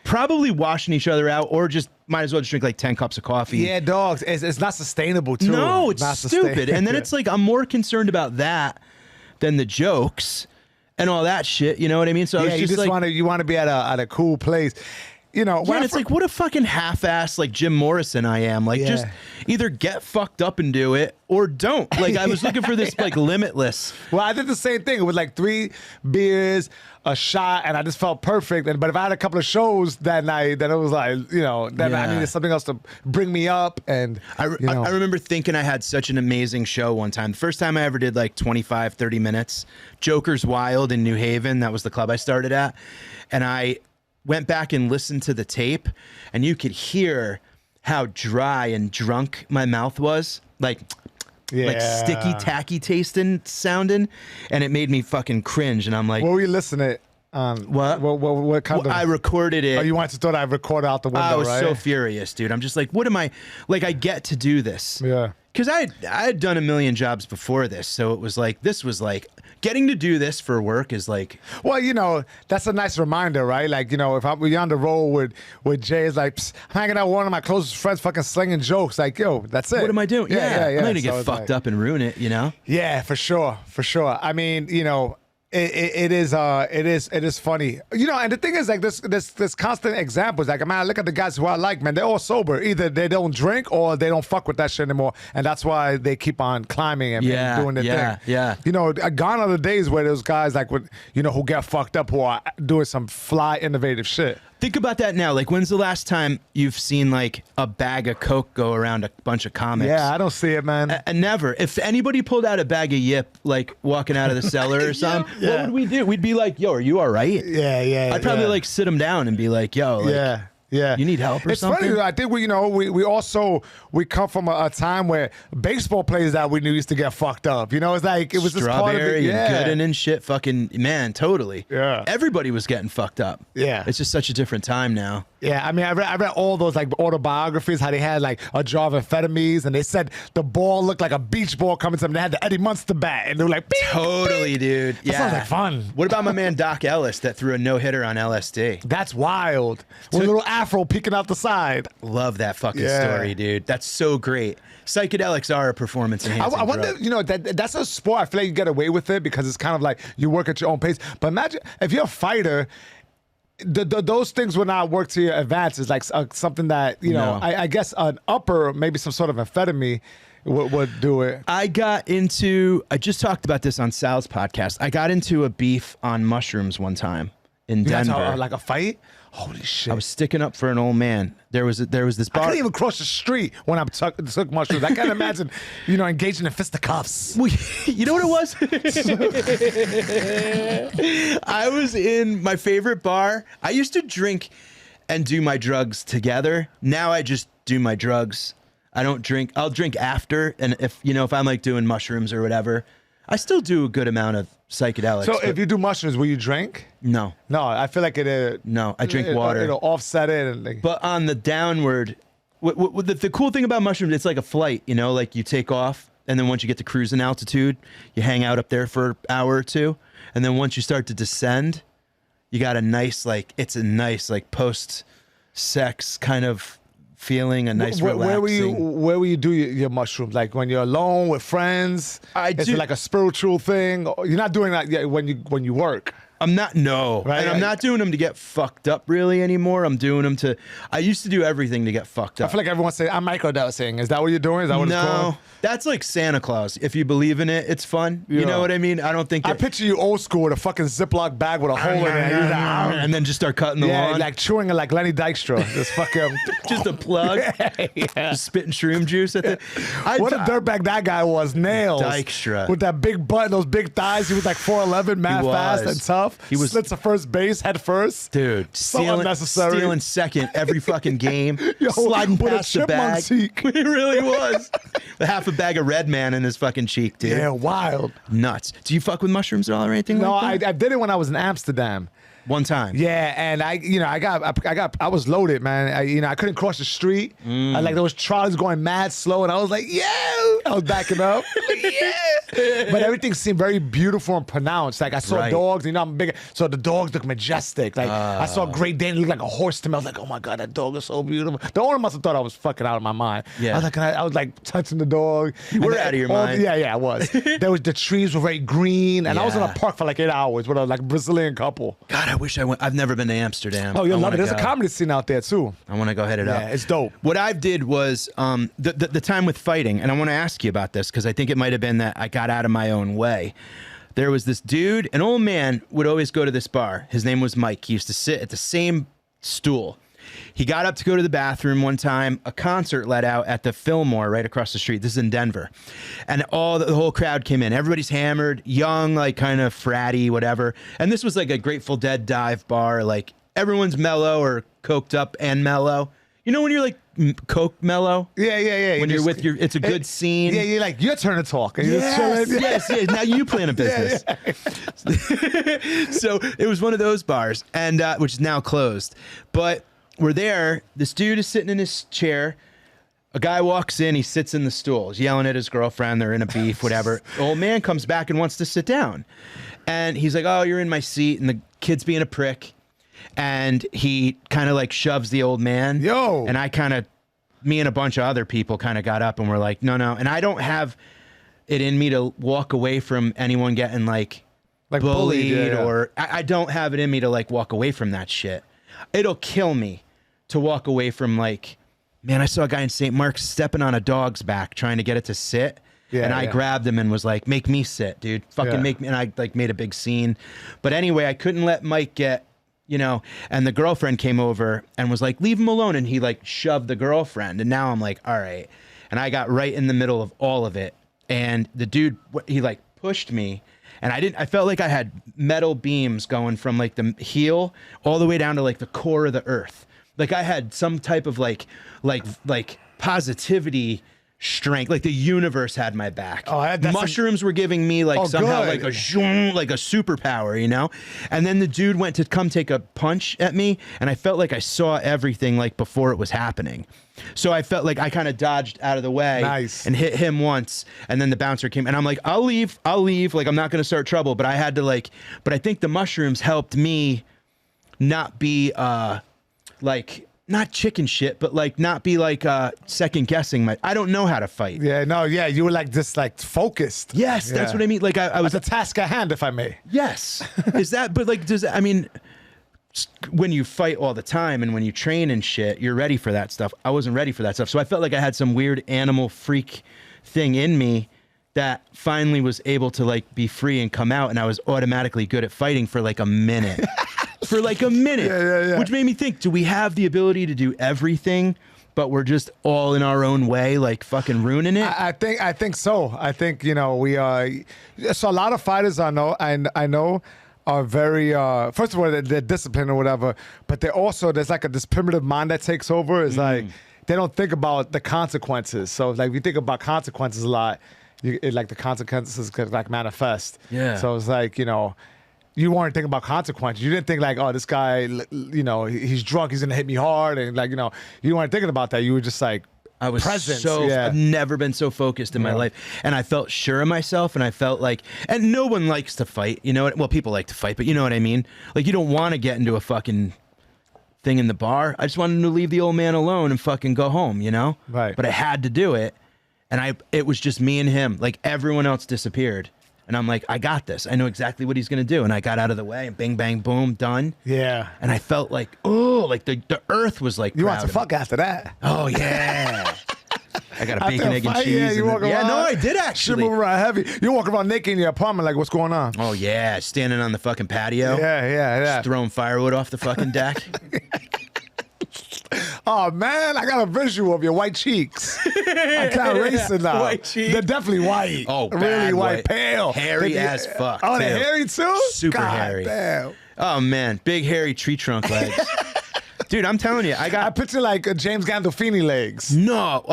probably washing each other out, or just might as well just drink like 10 cups of coffee. Yeah, dogs. It's not sustainable too. No, it's not stupid. And then it's like, I'm more concerned about that than the jokes and all that shit, you know what I mean? So I was just like, you want to be at a cool place, you know. Yeah, and it's like, what a fucking half-ass like Jim Morrison I am. Like, just either get fucked up and do it or don't. Like, I was looking for this like limitless. Well, I did the same thing. It was like 3 beers, a shot, and I just felt perfect. But if I had a couple of shows that night, then it was like, you know, then I needed something else to bring me up. And I remember thinking I had such an amazing show one time. The first time I ever did like 25, 30 minutes, Joker's Wild in New Haven. That was the club I started at. And I went back and listened to the tape, and you could hear how dry and drunk my mouth was. Like sticky, tacky tasting, sounding, and it made me fucking cringe. And I'm like, what were you listening on? What kind of? I recorded it. Oh, you wanted to thought I recorded out the window, I was right? so furious, dude. I'm just like, what am I? Like, I get to do this. Yeah. because I had done a million jobs before this, so it was like getting to do this for work is like. Well, you know, that's a nice reminder, right? Like, you know, if we're on the road with Jay, it's like, psst, I'm hanging out with one of my closest friends, fucking slinging jokes. Like, yo, that's it. What am I doing? Yeah. I'm not gonna So get fucked up and ruin it, you know? Yeah, for sure. I mean, you know, it is funny, you know. And the thing is, like, this constant examples. Like, man, I look at the guys who I like, man. They're all sober. Either they don't drink or they don't fuck with that shit anymore, and that's why they keep on climbing and doing their thing. Yeah. You know, gone are the days where those guys like who get fucked up, who are doing some fly, innovative shit. Think about that now. Like, when's the last time you've seen like a bag of Coke go around a bunch of comics? Yeah, I don't see it, man. And never. If anybody pulled out a bag of Yip, like walking out of the cellar or something, what would we do? We'd be like, yo, are you all right? Yeah. I'd probably like sit them down and be like, yo, like, yeah. You need help or something? It's funny. I think we come from a time where baseball players that we knew used to get fucked up. You know, it's like it was just part of it. Yeah. And Gooden and shit. Fucking man, totally. Yeah. Everybody was getting fucked up. Yeah. It's just such a different time now. Yeah, I mean, I read all those like autobiographies, how they had like a jar of amphetamines, and they said the ball looked like a beach ball coming to them. They had the Eddie Munster bat, and they were like, beep, totally, beep. dude. That sounds like fun. What about my man Doc Ellis that threw a no-hitter on LSD? That's wild. With a little afro peeking out the side. Love that fucking story, dude. That's so great. Psychedelics are a performance-enhancing I wonder, drug. you know, that's a sport I feel like you get away with it because it's kind of like you work at your own pace. But imagine if you're a fighter. Those things would not work to your advantage. It's like something that, you know, I guess an upper, maybe some sort of amphetamine would do it. I just talked about this on Sal's podcast. I got into a beef on mushrooms one time in Denver. Like a fight? Holy shit. I was sticking up for an old man. There was this bar. I couldn't even cross the street when I took mushrooms. I can't imagine, you know, engaging in fisticuffs. You know what it was? I was in my favorite bar. I used to drink and do my drugs together. Now I just do my drugs. I don't drink. I'll drink after. And if I'm like doing mushrooms or whatever, I still do a good amount of psychedelics. So if you do mushrooms, will you drink? No. No, I feel like it. No, I drink water. It'll offset it. And but on the downward, the cool thing about mushrooms, it's like a flight, you know, like you take off. And then once you get to cruising altitude, you hang out up there for an hour or two. And then once you start to descend, you got it's a nice post-sex kind of feeling, a nice relaxing. Where will you do your mushrooms? Like when you're alone with friends? Is it like a spiritual thing? You're not doing that when you work. I'm not, no. Right, and I'm not doing them to get fucked up really anymore. I'm doing them I used to do everything to get fucked up. I feel like everyone say I'm microdosing. Is that what you're doing? Is that what it's called? No, that's like Santa Claus. If you believe in it, it's fun. You know what I mean? I don't think I picture you old school with a fucking Ziploc bag with a hole in it. And then just start cutting the lawn. Like chewing it like Lenny Dykstra. Just fucking... just a plug. Just spitting shroom juice at the... What a dirtbag that guy was. Nails. Dykstra. With that big butt and those big thighs. He was like 4'11", mad fast and tough. He was slits to first base head first. Dude, stealing second every fucking game. Sliding past the bag. Cheek. It really was. Half a bag of Red Man in his fucking cheek, dude. Yeah, wild. Nuts. Do you fuck with mushrooms at all or anything like that? No, I did it when I was in Amsterdam. One time. Yeah, and I was loaded, man. I couldn't cross the street. There was trolleys going mad slow, and I was like, yeah. I was backing up. Yeah. But everything seemed very beautiful and pronounced. Like I saw dogs, I'm big, so the dogs look majestic. Like I saw a Great Dane look like a horse to me. I was like, oh my god, that dog is so beautiful. The owner must have thought I was fucking out of my mind. Yeah. I was like touching the dog. You were out of your mind. Yeah, I was. The trees were very green, and I was in a park for like 8 hours with a Brazilian couple. God, I wish I went. I've never been to Amsterdam. Oh, you'll love it. There's a comedy scene out there too. I want to go hit it up. Yeah, it's dope. What I did was the time with fighting, and I want to ask you about this because I think it might have been that I got out of my own way. There was this dude, an old man, would always go to this bar. His name was Mike. He used to sit at the same stool. He got up to go to the bathroom one time. A concert let out at the Fillmore right across the street. This is in Denver. And the whole crowd came in. Everybody's hammered, young, like kind of fratty, whatever. And this was like a Grateful Dead dive bar. Like everyone's mellow or coked up and mellow. You know when you're like coke mellow? Yeah. When you're with it's a good scene. Yeah, you're like, your turn to talk. And yes. Now you plan a business. So it was one of those bars, and which is now closed. But we're there. This dude is sitting in his chair. A guy walks in, he sits in the stool, he's yelling at his girlfriend, they're in a beef, whatever. The old man comes back and wants to sit down. And he's like, oh, you're in my seat. And the kid's being a prick. And he kind of like shoves the old man. Yo. And me and a bunch of other people kind of got up and were like, no. And I don't have it in me to walk away from anyone getting like bullied or I don't have it in me to like walk away from that shit. It'll kill me to walk away from like, man, I saw a guy in St. Mark's stepping on a dog's back trying to get it to sit. Yeah, and I grabbed him and was like, make me sit, dude. Fucking make me. And I like made a big scene. But anyway, I couldn't let Mike get, and the girlfriend came over and was like, leave him alone. And he like shoved the girlfriend. And now I'm like, all right. And I got right in the middle of all of it. And the dude, he like pushed me. And I felt like I had metal beams going from like the heel all the way down to like the core of the earth. Like I had some type of like positivity strength, like the universe had my back. Mushrooms were giving me like somehow like a superpower, And then the dude went to come take a punch at me, and I felt like I saw everything like before it was happening. So I felt like I kind of dodged out of the way and hit him once, and then the bouncer came, and I'm like, I'll leave. Like I'm not going to start trouble, but I had to but I think the mushrooms helped me not be like not chicken shit, but like not be like second guessing I don't know how to fight. You were like just like focused. Yes, that's what I mean. Like I was a task at hand, if I may. Yes. Is that, but like, when you fight all the time and when you train and shit, you're ready for that stuff. I wasn't ready for that stuff. So I felt like I had some weird animal freak thing in me that finally was able to like be free and come out. And I was automatically good at fighting for like a minute. Which made me think, do we have the ability to do everything, but we're just all in our own way, like fucking ruining it? I think so. I think, we are. So a lot of fighters I know are very, first of all, they're disciplined or whatever, but there's like this primitive mind that takes over. It's like, they don't think about the consequences. So like, if you think about consequences a lot, like the consequences could like manifest. Yeah. So it's like, you weren't thinking about consequences. You didn't think like, oh, this guy, he's drunk, he's gonna hit me hard, and like, you weren't thinking about that. You were just like, I was present. I've never been so focused in my life, and I felt sure of myself, and I felt like, and no one likes to fight, well, people like to fight, but you know what I mean? Like, you don't want to get into a fucking thing in the bar. I just wanted to leave the old man alone and fucking go home, Right. But I had to do it, and it was just me and him. Like, everyone else disappeared. And I'm like, I got this. I know exactly what he's going to do. And I got out of the way and bing, bang, boom, done. Yeah. And I felt like, like the earth was like, you want to fuck after that. Oh, yeah. I got a bacon, egg, and cheese. Yeah, you walk around. No, I did actually. You move around heavy. You walk around naked in your apartment like, what's going on? Oh, yeah. Standing on the fucking patio. Yeah. Just throwing firewood off the fucking deck. Oh, man, I got a visual of your white cheeks. I can't erase it now. White cheeks. They're definitely white. Oh, really white. Pale. Hairy as fuck. Oh, they're hairy too? Super God hairy. Damn. Oh, man. Big, hairy tree trunk legs. Dude, I'm telling you, I picture like James Gandolfini legs. No.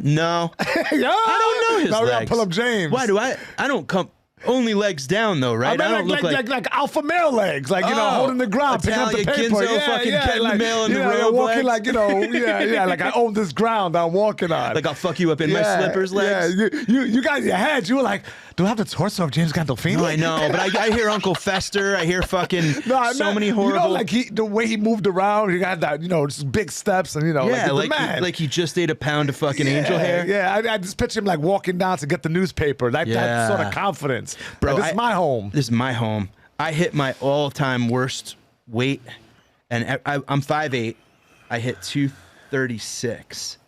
No. Yeah. I don't know his legs. We gotta pull up James. Why do I don't come... Only legs down though, right? I mean, don't look like alpha male legs, like holding the ground, Italian picking up the paper. Ginzo, fucking getting like, the mail in the road. Walking legs. like like I own this ground I'm walking on. Like I'll fuck you up in my slippers legs. Yeah, you got your head. You were like, do I have the torso of James Gandolfini? No, I know, but I hear Uncle Fester. I hear fucking many horrible. Like the way he moved around, he got that just big steps and like he just ate a pound of fucking angel hair. Yeah, I just picture him like walking down to get the newspaper. That sort of confidence, bro. This is my home. This is my home. I hit my all-time worst weight, and I'm 5'8". I hit 236,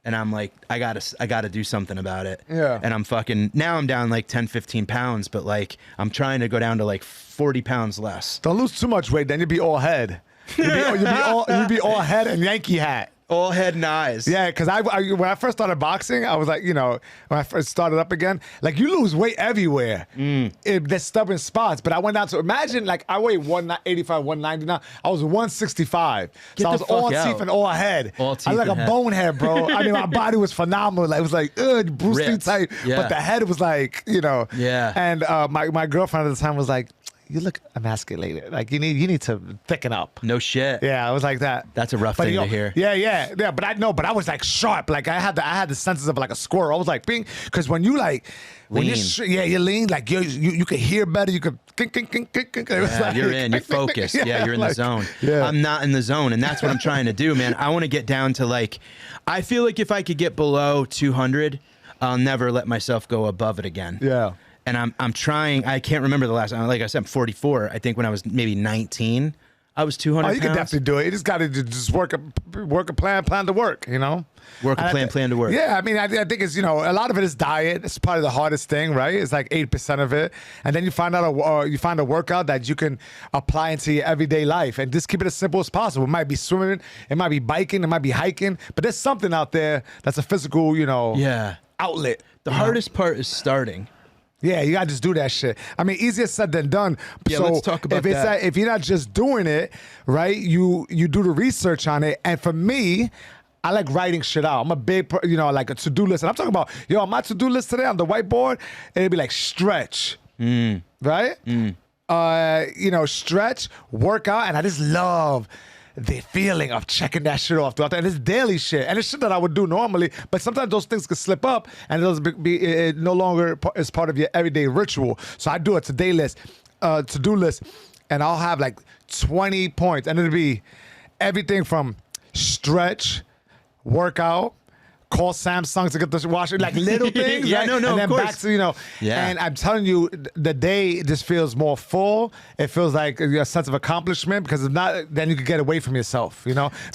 and I'm like, I gotta do something about it. Yeah. And now I'm down like 10, 15 pounds, but like I'm trying to go down to like 40 pounds less. Don't lose too much weight, then you'll be all head. You'll be all head and Yankee hat. All head and eyes. Yeah, because when I first started boxing, I was like, when I first started up again, like you lose weight everywhere. There's stubborn spots. But I went down to, imagine like I weigh 185, 190 now. I was 165. So I was all teeth and all head. I was like a bonehead, bro. I mean, my body was phenomenal. Like, it was like, Bruce Lee type. Yeah. But the head was like, Yeah. And my girlfriend at the time was like, you look emasculated. Like you need to thicken up. No shit. Yeah, I was like that. That's a rough thing to hear. Yeah. But I was like sharp. Like I had the senses of like a squirrel. I was like being because when you like when lean. you lean like you could hear better. You could. Yeah, you're in. You're focused. Yeah, you're in the zone. Yeah. I'm not in the zone, and that's what I'm trying to do, man. I want to get down to like, I feel like if I could get below 200, I'll never let myself go above it again. Yeah. And I'm trying. I can't remember the last time. Like I said, I'm 44. I think when I was maybe 19, I was 200 Oh, you pounds. can definitely do it. You just got to just work a plan to work, you know? Work a plan to work. Yeah, I mean, I think it's, a lot of it is diet. It's probably the hardest thing, right? It's like 8% of it. And then you find a workout that you can apply into your everyday life and just keep it as simple as possible. It might be swimming, it might be biking, it might be hiking, but there's something out there that's a physical, outlet. The hardest part is starting. Yeah, you gotta just do that shit. I mean, easier said than done. Yeah, so let's talk about that. If you're not just doing it, right, you do the research on it. And for me, I like writing shit out. I'm a big, like a to-do list. And I'm talking about, on my to-do list today on the whiteboard, it'd be like stretch, right? Stretch, workout, and I just love the feeling of checking that shit off throughout that. And it's daily shit. And it's shit that I would do normally, but sometimes those things can slip up and it no longer is part of your everyday ritual. So I do a to-do list, and I'll have like 20 points. And it'll be everything from stretch, workout, call Samsung to get the washer, like little things. Yeah, right? no, and then of course. back to, Yeah. And I'm telling you, the day just feels more full. It feels like a sense of accomplishment because if not, then you could get away from yourself,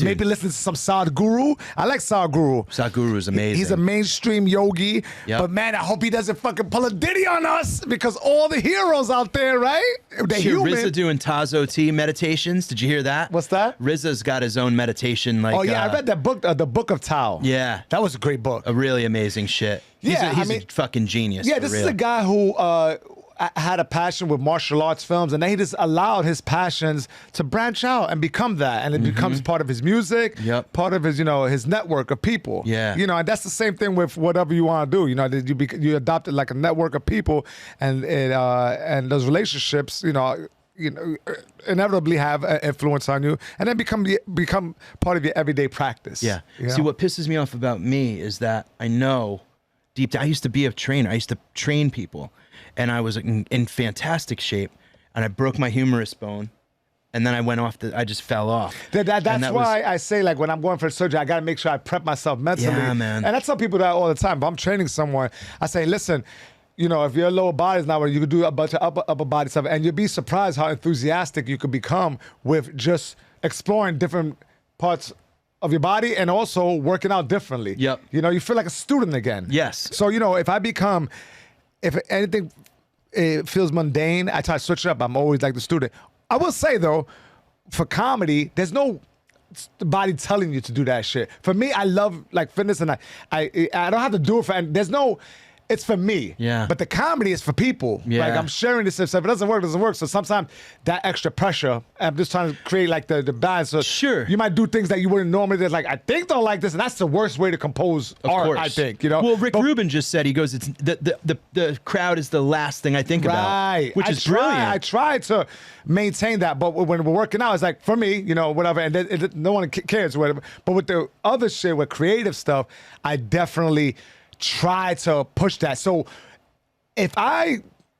Maybe listen to some Sadhguru. I like Sadhguru. Sadhguru is amazing. He's a mainstream yogi, Yep. but man, I hope he doesn't fucking pull a Diddy on us because all the heroes out there, right? They're human. RZA doing Tazo Tea meditations. Did you hear that? What's that? RZA's got his own meditation. Like, Oh yeah, I read that book, the Book of Tao. Yeah. That was a great book. A really amazing shit. He's a fucking genius. Yeah, for this real. is a guy who had a passion with martial arts films, and then he just allowed his passions to branch out and become that, and it becomes part of his music, Yep. part of his his network of people. Yeah. And that's the same thing with whatever you want to do. That you adopt it like a network of people, and those relationships, inevitably have an influence on you, and then become part of your everyday practice. Yeah. You know? See, what pisses me off about me is that I know deep down, I used to be a trainer. I used to train people, and I was in fantastic shape, and I broke my humerus bone, and then I went off. I just fell off. That's why I say, like, when I'm going for surgery, I got to make sure I prep myself mentally. Yeah, man. And I tell people that all the time. But I'm training someone. I say, listen, if your lower body's not where you could do a bunch of upper body stuff, and you'll be surprised how enthusiastic you could become with just exploring different parts of your body and also working out differently. Yep. You feel like a student again. Yes. So, if anything it feels mundane, I try to switch it up. I'm always like the student. I will say, though, for comedy, there's no body telling you to do that shit. For me, I love like fitness, and I don't have to do it for, and there's no, it's for me. Yeah. But the comedy is for people. Yeah. Like I'm sharing this stuff. If it doesn't work, it doesn't work. So sometimes that extra pressure, I'm just trying to create like the balance. So Sure. You might do things that you wouldn't normally do. Like, I think they'll like this, and that's the worst way to compose art, course. I think. Well, Rick Rubin just said, he goes, it's the crowd is the last thing I think about. Right. Which is brilliant. I try to maintain that, but when we're working out, it's like, for me, whatever, and no one cares, whatever. But with the other shit, with creative stuff, I definitely try to push that. So if I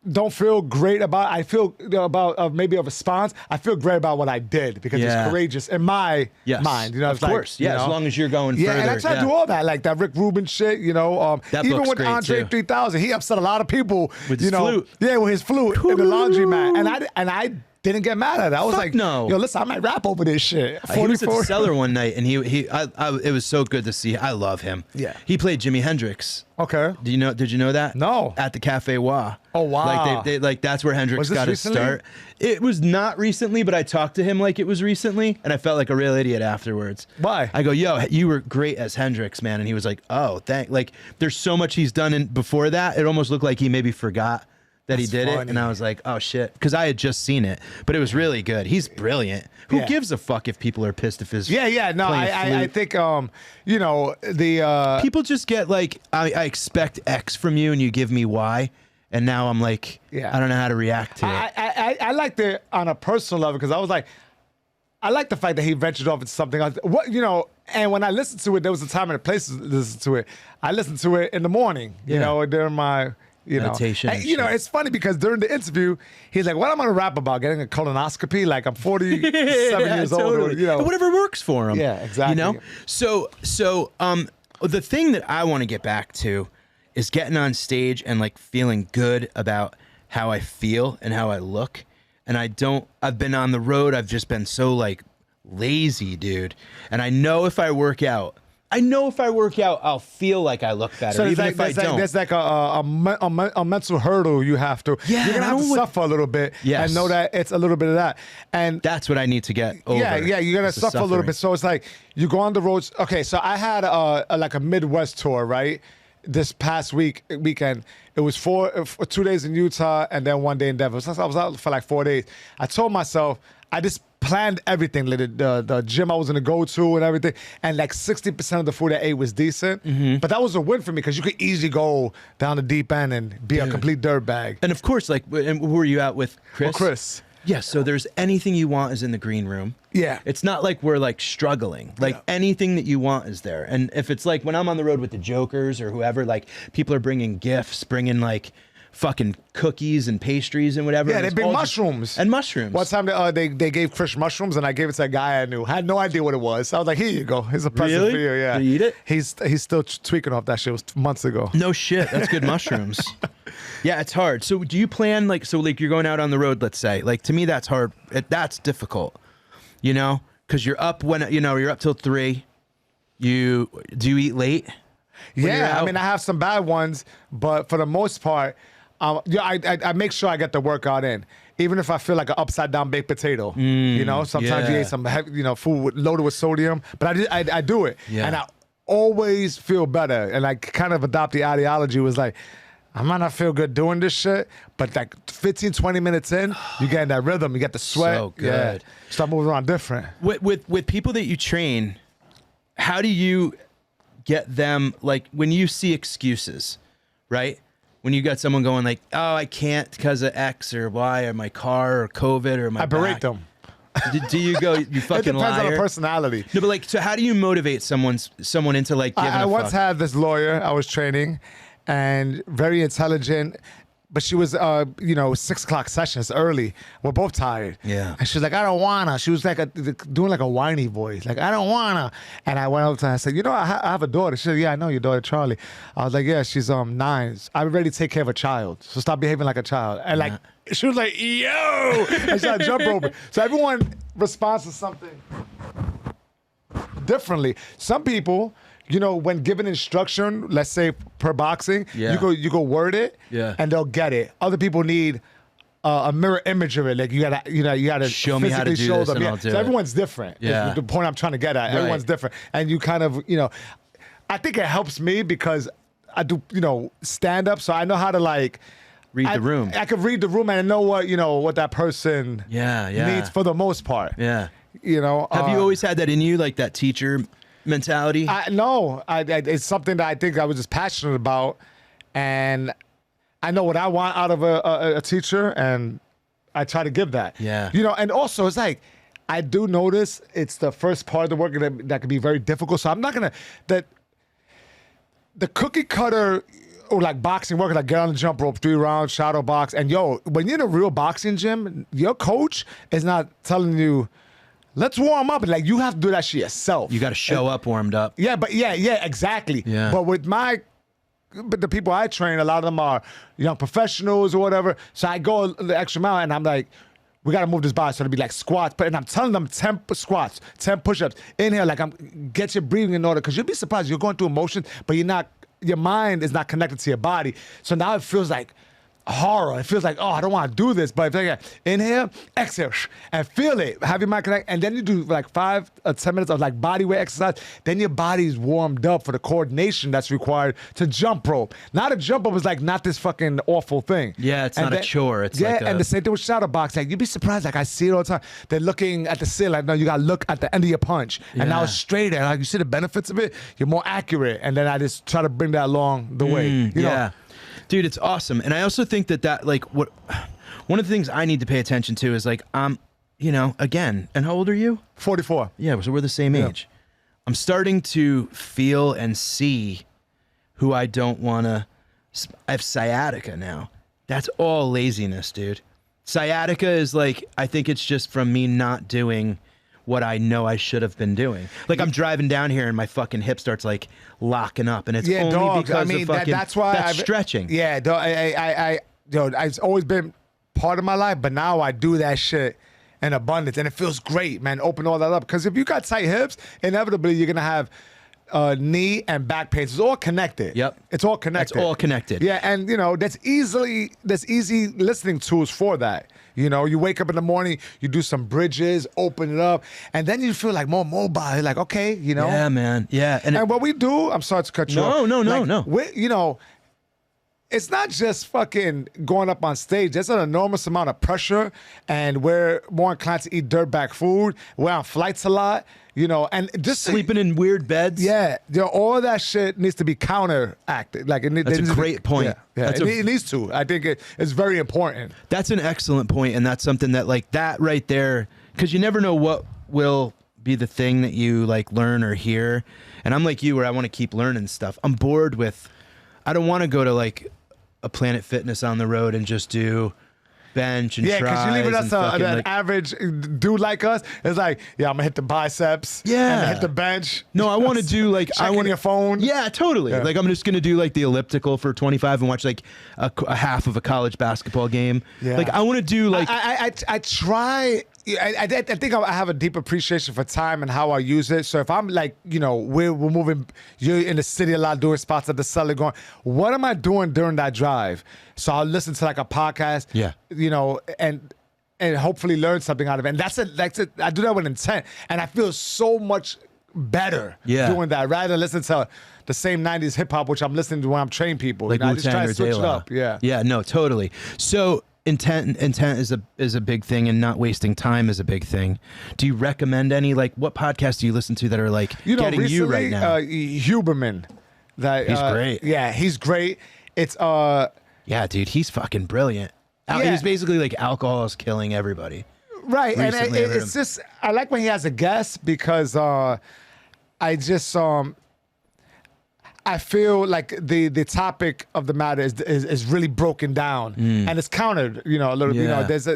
don't feel great about, I feel about maybe a response, I feel great about what I did because it's courageous in my mind. Of course. Yeah, as long as you're going further. And I try to do all that, like that Rick Rubin shit, That even book's with great, Andre too. 3000, he upset a lot of people. With his flute. Yeah, with his flute in the laundromat. And I didn't get mad at it. I was like, no. Yo, listen, I might rap over this shit. He was at the Cellar one night, and it was so good to see. I love him. Yeah. He played Jimi Hendrix. Okay. Did you know that? No. At the Cafe Wah. Oh, wow. Like that's where Hendrix Was this got his recently? start. It was not recently, but I talked to him like it was recently, and I felt like a real idiot afterwards. Why? I go, yo, you were great as Hendrix, man, and he was like, oh, like there's so much he's done before that. It almost looked like he maybe forgot that he did it, and I was like, oh shit, because I had just seen it, but it was really good. He's brilliant. Who gives a fuck if people are pissed if his No, I think people just get like, I expect X from you and you give me Y, and now I'm like, I don't know how to react to it. I liked it on a personal level because I was like, I like the fact that he ventured off into something else. What, you know, and when I listened to it, there was a time and a place to listen to it. I listened to it in the morning, you know, during my, you meditation. know. And, you know, it's funny because during the interview, he's like, what am I going to rap about? Getting a colonoscopy? Like, I'm 47 years old. Or, you know. Whatever works for him. Yeah, exactly. You know? So the thing that I want to get back to is getting on stage and like feeling good about how I feel and how I look. And I've been on the road. I've just been so like lazy, dude. And I know if I work out, I'll feel like I look better, so even like, if I don't. There's like a mental hurdle you have to. Yeah, you're gonna have to suffer a little bit and know that it's a little bit of that. And that's what I need to get over. Yeah, you're gonna suffer a little bit. So it's like you go on the roads. Okay, so I had like a Midwest tour, right? This past weekend, it was 2 days in Utah and then 1 day in Denver. So I was out for like 4 days. I told myself, I just planned everything, like the gym I was gonna go to and everything, and like 60% of the food I ate was decent. But that was a win for me because you could easily go down the deep end and be a complete dirtbag. And of course, like, and who were you out with, Chris? Well, Chris. Yeah, so there's anything you want is in the green room. Yeah. It's not like we're like struggling. Like anything that you want is there. And if it's like when I'm on the road with the Jokers or whoever, like people are bringing gifts, bringing like fucking cookies and pastries and whatever. Yeah, they bring mushrooms. And mushrooms. One time they gave Chris mushrooms and I gave it to a guy I knew. I had no idea what it was. I was like, here you go. Here's a present Really? for you. Yeah. Did you eat it? He's still tweaking off that shit. It was months ago. No shit. That's good mushrooms. Yeah, it's hard. So do you plan like you're going out on the road, let's say. Like to me that's hard. That's difficult. You know? Because you're up you're up till 3. Do you eat late? Yeah, I mean I have some bad ones, but for the most part, I make sure I get the workout in, even if I feel like an upside down baked potato. You know, sometimes you eat some heavy, food loaded with sodium, but I do it, and I always feel better. And I kind of adopt the ideology was like, I might not feel good doing this shit, but like 15, 20 minutes in, you get in that rhythm, you get the sweat. So good. Yeah. Start moving around different. With people that you train, how do you get them, like when you see excuses, right? When you got someone going like, oh, I can't because of X or Y or my car or COVID or my I berate back. them. Do you go, you fucking liar? It depends on the personality. No, but like, so how do you motivate someone into like giving I a once fuck? had this lawyer I was training and very intelligent, but she was, 6 o'clock sessions early. We're both tired. Yeah. And she's like, I don't wanna. She was like doing like a whiny voice, like, I don't wanna. And I went over to her and I said, I have a daughter. She said, yeah, I know your daughter, Charlie. I was like, yeah, she's 9. I already take care of a child, so stop behaving like a child. And like, she was like, yo! And she started jump roping. So everyone responds to something differently. Some people, when given instruction, let's say per boxing, you go word it, and they'll get it. Other people need a mirror image of it. Like you gotta show me how to do this, and I'll do it. So everyone's different. Yeah. Is the point I'm trying to get at. Right. Everyone's different, and you kind of, I think it helps me because I do, stand up, so I know how to like. Read the room. I could read the room and I know what that person needs for the most part. Yeah. Have you always had that in you, like that teacher mentality? No, it's something that I think I was just passionate about, and I know what I want out of a teacher, and I try to give that. Yeah. And also it's like, I do notice it's the first part of the work that can be very difficult. So I'm not gonna the cookie cutter. Or like boxing work, like get on the jump rope, 3 rounds, shadow box. And when you're in a real boxing gym, your coach is not telling you, let's warm up. Like you have to do that shit yourself. You got to show up warmed up. Yeah, exactly. Yeah. But but the people I train, a lot of them are young professionals or whatever. So I go the extra mile and I'm like, we got to move this body. So it'll be like squats. And I'm telling them 10 squats, 10 push-ups. Inhale, like get your breathing in order. Because you'll be surprised. You're going through emotions, but your mind is not connected to your body. So now it feels like horror. It feels like, I don't want to do this. But if I inhale, exhale, and feel it. Have your mind connect. And then you do like 5 or 10 minutes of like body weight exercise. Then your body's warmed up for the coordination that's required to jump rope. Now the jump rope is like not this fucking awful thing. Yeah, it's not a chore. It's like and the same thing with shadow box. Like you'd be surprised. Like I see it all the time. They're looking at the ceiling. Like, no, you got to look at the end of your punch. And now it's straighter. Like you see the benefits of it. You're more accurate. And then I just try to bring that along the way. You know? Dude, it's awesome. And I also think that one of the things I need to pay attention to is like, again, and how old are you? 44. Yeah, so we're the same age. I'm starting to feel and see who I don't want to. I have sciatica now. That's all laziness, dude. Sciatica is like, I think it's just from me not doing what I know I should have been doing. Like I'm driving down here and my fucking hip starts like locking up, and it's only because of fucking that's stretching. Yeah, it's always been part of my life, but now I do that shit in abundance, and it feels great, man. Open all that up, because if you got tight hips, inevitably you're gonna have knee and back pain. It's all connected. Yep, it's all connected. It's all connected. Yeah, and there's easy listening tools for that. You wake up in the morning, you do some bridges, open it up, and then you feel like more mobile. You're like, okay, Yeah, man. Yeah, and what we do, I'm sorry to cut you off. No. It's not just fucking going up on stage. There's an enormous amount of pressure, and we're more inclined to eat dirtbag food. We're on flights a lot, and just sleeping in weird beds. Yeah, all that shit needs to be counteracted. Like that's a great point. Yeah, it needs to. I think it's very important. That's an excellent point, and that's something that like that right there, because you never know what will be the thing that you like learn or hear. And I'm like you, where I want to keep learning stuff. I'm bored with. I don't want to go to like a Planet Fitness on the road and just do bench and tries. Yeah, because you're leaving us an average dude like us. It's like, I'm gonna hit the biceps. Yeah, I'm gonna hit the bench. No, I want to do like I want your phone. Yeah, totally. Yeah. Like I'm just gonna do like the elliptical for 25 and watch like a half of a college basketball game. Yeah. Like I want to do like I try. I think I have a deep appreciation for time and how I use it. So if I'm like, we're moving, you're in the city a lot, doing spots at the cellar, going, what am I doing during that drive? So I'll listen to like a podcast, and hopefully learn something out of it. And that's it. I do that with intent, and I feel so much better doing that rather than listen to the same 90s hip hop, which I'm listening to when I'm training people. Like I just try to switch it up. Yeah. Yeah. No, totally. So. Intent is a big thing, and not wasting time is a big thing. Do you recommend any, like, what podcasts do you listen to that are like getting recently, you right now? Huberman. He's great. Yeah, he's great. It's yeah, dude, he's fucking brilliant. He's basically like alcohol is killing everybody. Right, recently, and it's just I like when he has a guest because I feel like the topic of the matter is really broken down and it's countered, a little bit. There's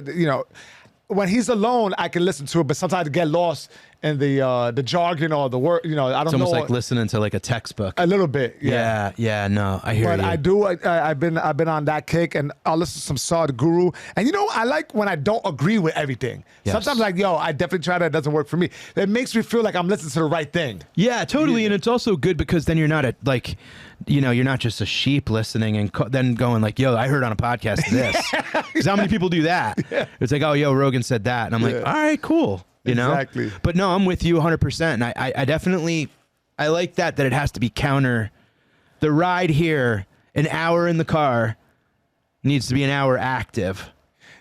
when he's alone, I can listen to it, but sometimes I get lost in the jargon or the word. I don't know. It's almost like listening to like a textbook. A little bit. Yeah. No, I hear you. But I do. I've been on that kick, and I'll listen to some Sadhguru. And I like when I don't agree with everything. Yes. Sometimes I definitely try that. It doesn't work for me. It makes me feel like I'm listening to the right thing. Yeah, totally. And it's also good because then you're not you're not just a sheep listening and then going like, yo, I heard on a podcast this. Because how many people do that? Yeah. It's like, oh, yo, Rogan said that. And I'm like, all right, cool. Exactly. But no, I'm with you 100%. And I definitely, I like that it has to be counter. The ride here, an hour in the car, needs to be an hour active.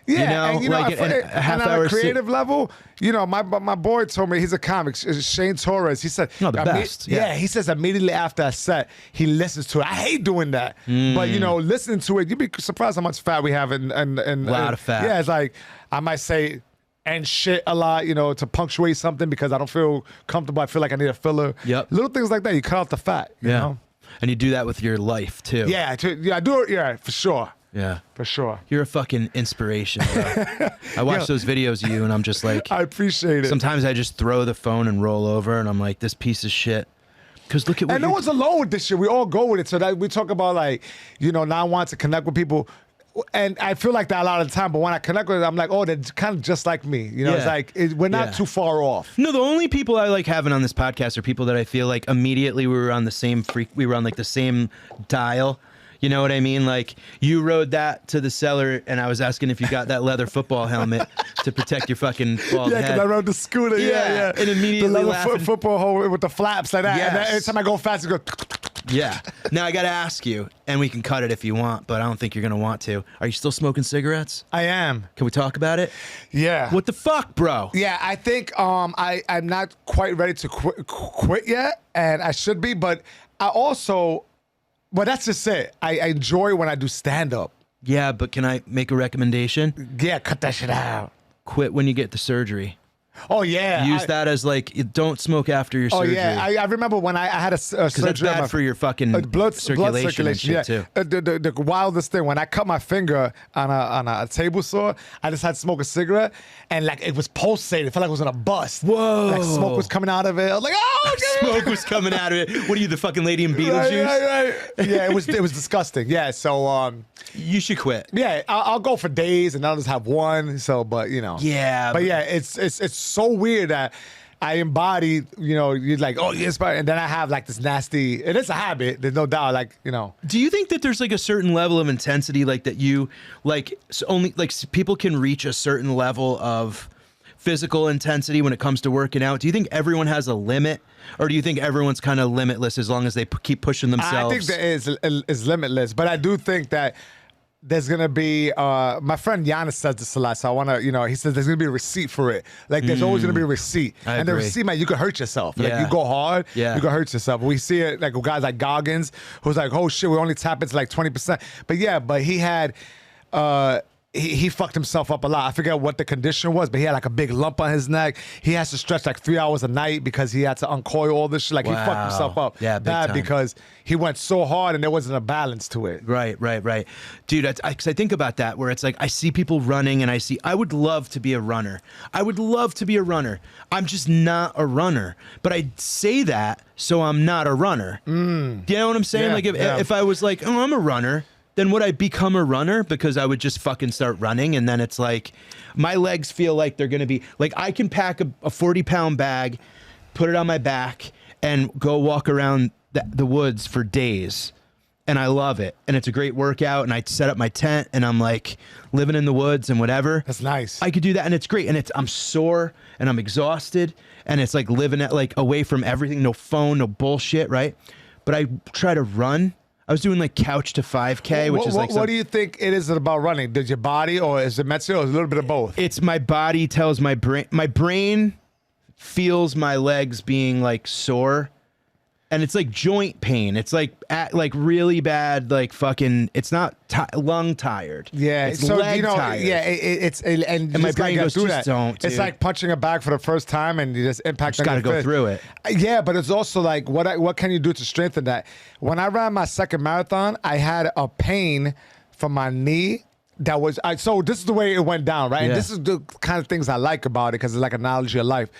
Yeah, and a half hour on a creative level, my boy told me, he's a comic, Shane Torres. He said, the best. Yeah, he says immediately after a set, he listens to it. I hate doing that, but listening to it, you'd be surprised how much fat we have, and a lot of fat. Yeah, it's like I might say and shit a lot, to punctuate something because I don't feel comfortable. I feel like I need a filler. Yep. Little things like that. You cut out the fat. You know? And you do that with your life too. Yeah, I do it. Yeah, for sure. Yeah. For sure. You're a fucking inspiration, bro. I watch those videos of you and I'm just like... I appreciate it. Sometimes I just throw the phone and roll over and I'm like, this piece of shit. Because look at what... And no one's alone with this shit. We all go with it. So that we talk about like, now wanting to connect with people. And I feel like that a lot of the time. But when I connect with them, I'm like, oh, they're kind of just like me. It's like, we're not too far off. No, the only people I like having on this podcast are people that I feel like immediately we were on the same we were on like the same dial. You know what I mean? Like you rode that to the cellar, and I was asking if you got that leather football helmet to protect your fucking bald head. Yeah, because I rode the scooter. Yeah. And immediately the leather football hole with the flaps like that. Yes. And then every time I go fast, it goes. Yeah. Now I got to ask you, and we can cut it if you want, but I don't think you're going to want to. Are you still smoking cigarettes? I am. Can we talk about it? Yeah. What the fuck, bro? Yeah, I think I'm not quite ready to quit yet, and I should be, but I also But that's just it. I enjoy when I do stand up. Yeah, but can I make a recommendation? Yeah, cut that shit out. Quit when you get the surgery. Oh yeah, Use that as like don't smoke after your surgery. Oh yeah, I remember when I had a surgery. That's bad for your fucking blood circulation and shit too. The wildest thing when I cut my finger on a table saw, I just had to smoke a cigarette and like it was pulsating. It felt like it was in a bust. Whoa! Like smoke was coming out of it. I was like, oh, smoke was coming out of it. What are you, the fucking lady in Beetlejuice? Right. Yeah, it was disgusting. Yeah, so you should quit. Yeah, I'll go for days and I'll just have one. So, but you know. Yeah. But yeah, it's so weird that I embody, you know, you're like, oh, you're inspired. And then I have like this nasty, and it's a habit, there's no doubt, like, you know. Do you think that there's like a certain level of intensity, like that you, like, so only, like, people can reach a certain level of physical intensity when it comes to working out? Do you think everyone has a limit? Or do you think everyone's kind of limitless as long as they keep pushing themselves? I think there is limitless, but I do think that there's gonna be my friend Giannis says this a lot, so I wanna, you know, he says there's gonna be a receipt for it. Like there's always gonna be a receipt. And the receipt, man, you could hurt yourself. Like you go hard, you could hurt yourself. We see it like guys like Goggins, who's like, oh shit, we only tap into like 20%. But he had he fucked himself up a lot. I forget what the condition was, but he had like a big lump on his neck. He has to stretch like 3 hours a night because he had to uncoil all this shit. Like he fucked himself up bad because he went so hard and there wasn't a balance to it. Right. Dude, because I think about that where it's like I see people running and I would love to be a runner. I'm just not a runner. But I say that so I'm not a runner. Do you know what I'm saying? Yeah, if I was like, oh, I'm a runner, then would I become a runner? Because I would just fucking start running, and then it's like my legs feel like they're gonna be like I can pack a 40-pound bag, put it on my back, and go walk around the woods for days, and I love it, and it's a great workout. And I set up my tent, and I'm like living in the woods and whatever. That's nice. I could do that, and it's great, and I'm sore and I'm exhausted, and it's like living at like away from everything, no phone, no bullshit, right? But I try to run. I was doing like couch to 5K, which is like. What do you think it is about running? Does your body, or is it mental, or is it a little bit of both? It's my body tells my brain. My brain feels my legs being like sore, and it's like joint pain. It's like really bad, like fucking. It's not lung tired. Yeah, it's so leg you know, tired. yeah, and my brain goes, do just that. don't. It's dude. like punching a bag for the first time, and you just impact. Just gotta go through it. Yeah, but it's also like what can you do to strengthen that? When I ran my second marathon, I had a pain from my knee. That was so. This is the way it went down, right? Yeah. And this is the kind of things I like about it because it's like an analogy of life.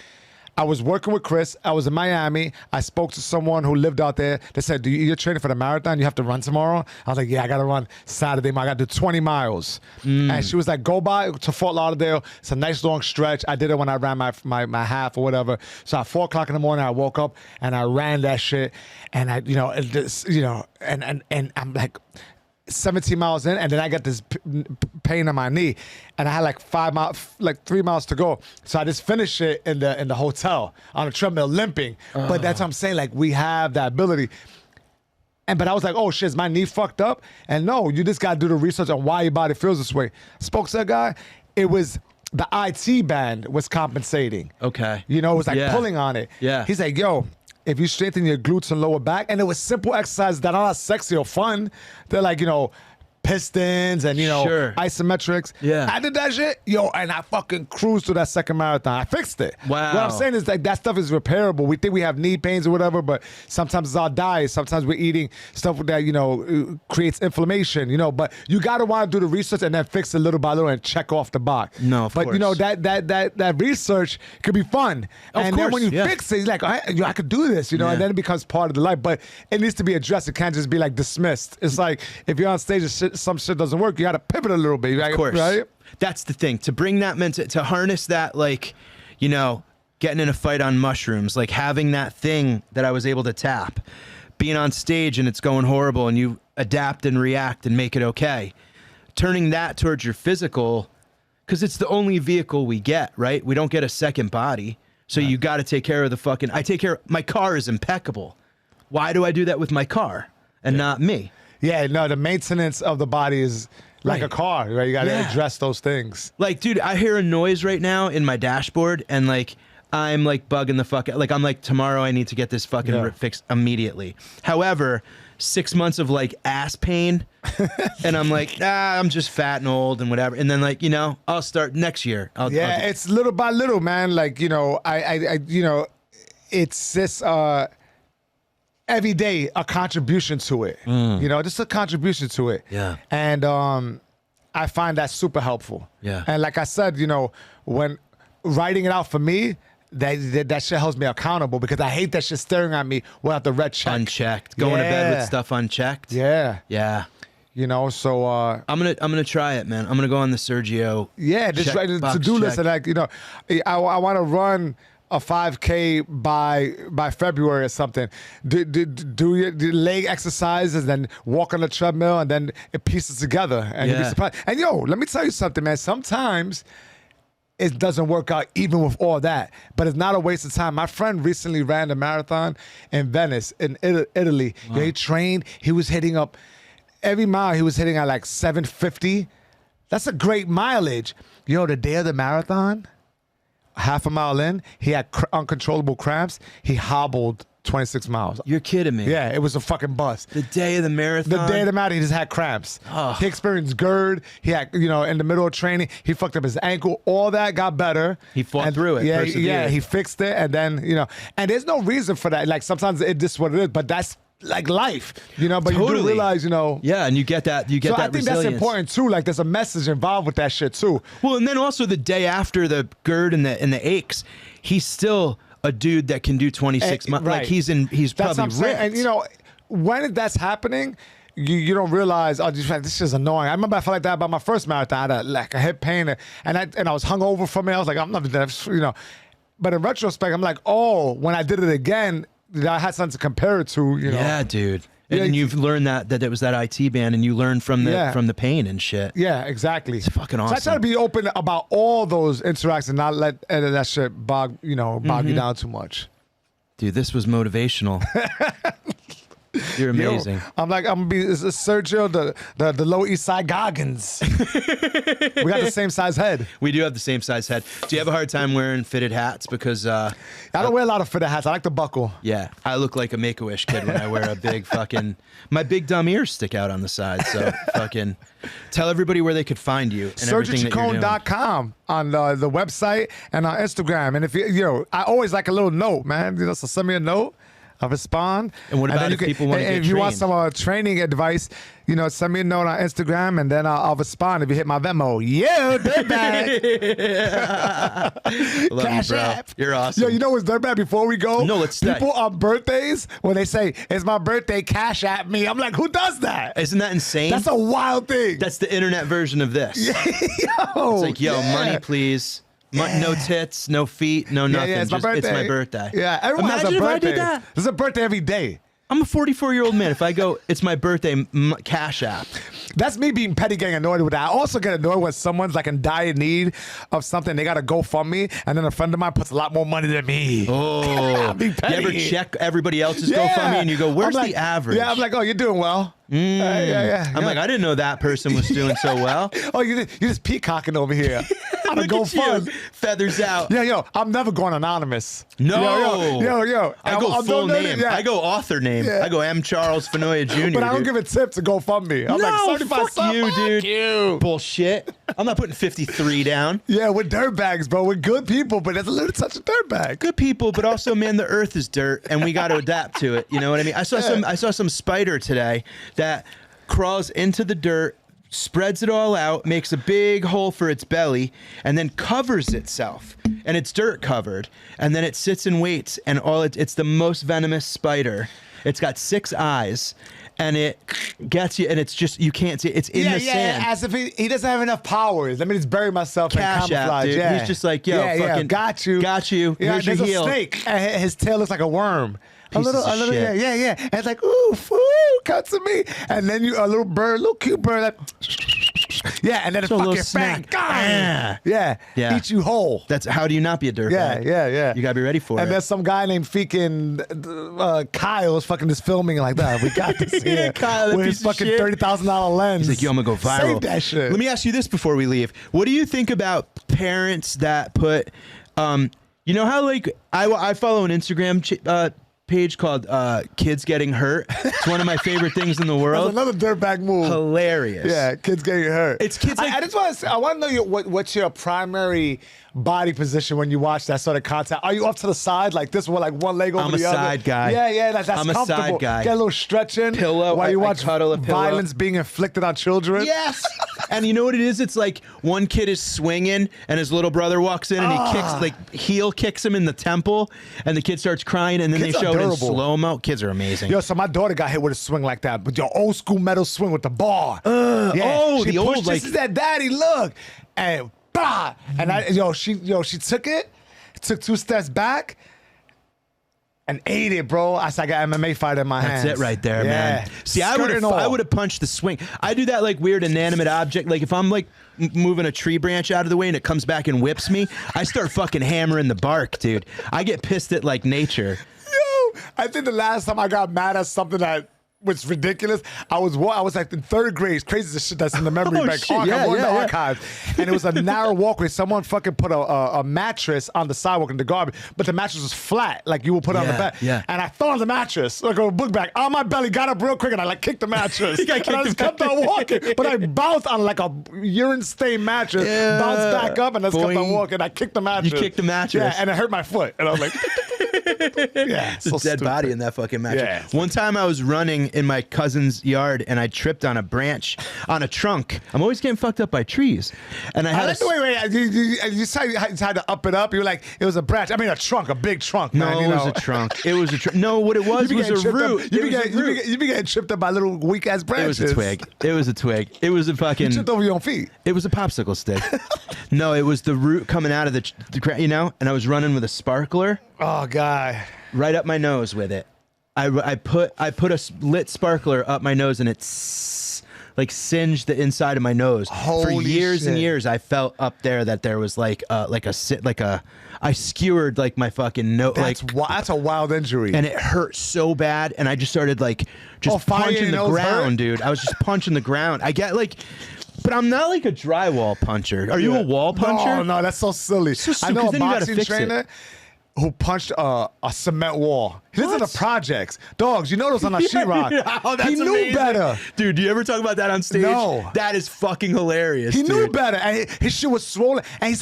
I was working with Chris. I was in Miami. I spoke to someone who lived out there. They said, you're training for the marathon? You have to run tomorrow? I was like, yeah, I got to run Saturday. I got to do 20 miles. And she was like, go by to Fort Lauderdale. It's a nice long stretch. I did it when I ran my half or whatever. So at 4 o'clock in the morning, I woke up and I ran that shit. And and I'm like 17 miles in, and then I got this pain in my knee, and I had like 3 miles to go. So I just finished it in the hotel on a treadmill, limping. But that's what I'm saying. Like we have that ability. But I was like, oh shit, is my knee fucked up? And no, you just gotta do the research on why your body feels this way. Spoke to a guy. It was the IT band was compensating. Okay. You know, it was like pulling on it. Yeah. He's like, yo, if you strengthen your glutes and lower back, and it was simple exercises that are not sexy or fun. They're like, you know, pistons and, you know, isometrics. Yeah. I did that shit, and I fucking cruised through that second marathon. I fixed it. Wow. What I'm saying is like that stuff is repairable. We think we have knee pains or whatever, but sometimes it's our diet. Sometimes we're eating stuff that, you know, creates inflammation, you know, but you got to want to do the research and then fix it little by little and check off the box. No, of course. But, you know, that research could be fun. And then when you fix it, you're like, I could do this, you know, and then it becomes part of the life. But it needs to be addressed. It can't just be like dismissed. It's like if you're on stage and some shit doesn't work, you got to pivot a little bit. Of course. Right? That's the thing. To bring that to harness that, like, you know, getting in a fight on mushrooms, like having that thing that I was able to tap, being on stage and it's going horrible and you adapt and react and make it okay. Turning that towards your physical, because it's the only vehicle we get, right? We don't get a second body. So you got to take care of my car is impeccable. Why do I do that with my car and not me? Yeah, no, the maintenance of the body is like a car, right? You got to address those things. Like, dude, I hear a noise right now in my dashboard, and like, I'm like bugging the fuck out. Like I'm like, tomorrow I need to get this fucking fixed immediately. However, 6 months of like ass pain, and I'm like, I'm just fat and old and whatever. And then like, I'll start next year. It's little by little, man. Like, I it's just every day a contribution to it. Just a contribution to it. Yeah. And I find that super helpful. Yeah. And like I said, when writing it out for me, that shit holds me accountable because I hate that shit staring at me without the red check. Unchecked. Going to bed with stuff unchecked. Yeah. Yeah. So I'm gonna try it, man. I'm gonna go on the Sergio. Yeah, just write the to-do list and like, I want to run a 5K by February or something. Do your leg exercises, then walk on the treadmill, and then it pieces together, and you'll be surprised. And let me tell you something, man. Sometimes it doesn't work out even with all that, but it's not a waste of time. My friend recently ran a marathon in Venice, in Italy. Wow. He trained. He was hitting up every mile. He was hitting at like 750. That's a great mileage. The day of the marathon, half a mile in, he had uncontrollable cramps. He hobbled 26 miles. You're kidding me. Yeah, it was a fucking bust. The day of the marathon? The day of the marathon, he just had cramps. Oh. He experienced GERD. He had, in the middle of training, he fucked up his ankle. All that got better. He fought through it. Yeah, he fixed it. And then, and there's no reason for that. Like, sometimes it's just what it is, but that's like life, but totally. You do realize, Yeah, and you get that so I think resilience. that's important too. Like, there's a message involved with that shit too. Well, and then also the day after the GERD and the aches, he's still a dude that can do 26 months. Right. Like he's that's probably ripped. And when that's happening, you don't realize, this is annoying. I remember I felt like that about my first marathon. I had a hip pain and I was hungover from it. I was like, I'm not that, But in retrospect, I'm like, when I did it again, I had something to compare it to, Yeah, dude. And you've learned that it was that IT band, and you learned from the pain and shit. Yeah, exactly. It's fucking awesome. So I try to be open about all those interactions, not let that shit bog you down too much. Dude, this was motivational. You're amazing. I'm gonna be Sergio, the Lower East Side Goggins. We got the same size head. We do have the same size head. Do you have a hard time wearing fitted hats? Because I don't wear a lot of fitted hats. I like the buckle. Yeah, I look like a Make-A-Wish kid when I wear a big fucking. My big dumb ears stick out on the side. So fucking tell everybody where they could find you. And SergioChicon.com on the website and on Instagram. And if I always like a little note, man. So send me a note. I'll respond. And what about if people want to get trained? If you want some training advice, send me a note on Instagram, and then I'll respond if you hit my Venmo. Yeah, dirtbag. Cash App. You're awesome. Yo, you know what's dirtbag before we go? No, let's stay. People on birthdays, when they say, it's my birthday, Cash App me. I'm like, who does that? Isn't that insane? That's a wild thing. That's the internet version of this. It's like, money, please. No tits, no feet, no nothing. It's my birthday. It's my birthday. Yeah, everyone has a birthday. If I did that. There's a birthday every day. I'm a 44-year-old man. If I go, it's my birthday, Cash App. That's me being petty, getting annoyed with that. I also get annoyed when someone's like in dire need of something. They got to GoFundMe, and then a friend of mine puts a lot more money than me. Oh. You ever check everybody else's GoFundMe and you go, where's the average? Yeah, I'm like, you're doing well. I'm like, I didn't know that person was doing so well. You're just peacocking over here. On a GoFund. Feathers out. Yo, I'm never going anonymous. No. Yo. I go full name. Yeah. I go author name. Yeah. I go M. Charles Fenoya Jr. But I don't give a tip to GoFundMe. I'm like, 75 fuck you, dude. You. Bullshit. I'm not putting 53 down. Yeah, we're dirtbags, bro. We're good people, but there's a little touch of dirtbag. Good people, but also, man, the earth is dirt, and we got to adapt to it. You know what I mean? I saw some spider today that crawls into the dirt, spreads it all out, makes a big hole for its belly, and then covers itself. And it's dirt covered. And then it sits and waits, and it's the most venomous spider. It's got 6 eyes, and it gets you, and it's just, you can't see it. It's in the sand. As if he doesn't have enough powers. Let me just bury myself Cash in camouflage. App, dude. Yeah. He's just like, fucking got you. Here's your heel. A snake. And his tail looks like a worm. Pieces of shit. Yeah. And it's like, ooh, cut to me. And then a little bird, little cute bird, like, and then it's fucking snack. Yeah. Eat you whole. That's how do you not be a dirtbag? Yeah. You gotta be ready for it. And there's some guy named Kyle is fucking just filming like that. We got this here. Kyle, with his fucking $30,000 lens. He's like, yo, I'm gonna go viral. Save that shit. Let me ask you this before we leave. What do you think about parents that put You know how like I follow an Instagram page called Kids Getting Hurt. It's one of my favorite things in the world. That's another dirtbag move. Hilarious. Yeah, kids getting hurt. It's kids. Like, I just want to. I want to know what's your primary body position when you watch that sort of content. Are you off to the side like this, with like one leg over the other? I'm a side guy. Yeah, that's I'm comfortable. a side guy. Get a little stretching. Pillow. While you watch cuddle a pillow. violence being inflicted on children. Yes. And you know what it is? It's like one kid is swinging and his little brother walks in and heel kicks him in the temple, and the kid starts crying, and then Kids they show it in durable. slow-mo. Kids are amazing. Yo, so my daughter got hit with a swing like that, but your old school metal swing with the bar. The old, pushed like, this, that daddy, look, and bah, and she took it, took 2 steps back, and ate it, bro. I said, I got MMA fight in my hands. That's it right there, man. See, I would have punched the swing. I do that like weird inanimate object. Like if I'm like moving a tree branch out of the way and it comes back and whips me, I start fucking hammering the bark, dude. I get pissed at like nature. Yo, I think the last time I got mad at something that was ridiculous, I was like in 3rd grade. It's crazy the shit that's in the memory bank. The archives. And it was a narrow walkway. Someone fucking put a mattress on the sidewalk in the garbage, but the mattress was flat, like you would put on the bed. Yeah. And I fell on the mattress, like a book bag, on my belly, got up real quick, and I like kicked the mattress. And I just kept on walking, but I bounced on like a urine-stained mattress, bounced back up, and I just kept on walking. I kicked the mattress. You kicked the mattress. Yeah, and it hurt my foot. And I was like, yeah, it's a dead body in that fucking mattress. Yeah. One time I was running in my cousin's yard and I tripped on a branch, on a trunk. I'm always getting fucked up by trees. And I had you tried to up it up. You were like, it was a branch. I mean, a trunk, a big trunk, man. No, it was a trunk. It was a trunk. No, what it was a root. You be getting tripped up by little weak-ass branches. It was a twig. It was a twig. It was a fucking... You tripped over your own feet. It was a popsicle stick. No, it was the root coming out of the you know, and I was running with a sparkler. Oh, God. Right up my nose with it. I put a lit sparkler up my nose, and it like singed the inside of my nose. For years and years, I felt up there that there was I skewered like my fucking nose. That's a wild injury, and it hurt so bad. And I just started punching the ground, dude. I was just punching the ground. I get like. But I'm not like a drywall puncher. Are you a wall puncher? No, that's so silly. I know a boxing trainer who punched a cement wall. He lives in the projects. Dogs, you know those on a sheetrock. He knew better. Dude, do you ever talk about that on stage? No. That is fucking hilarious. He knew better. And his shit was swollen. And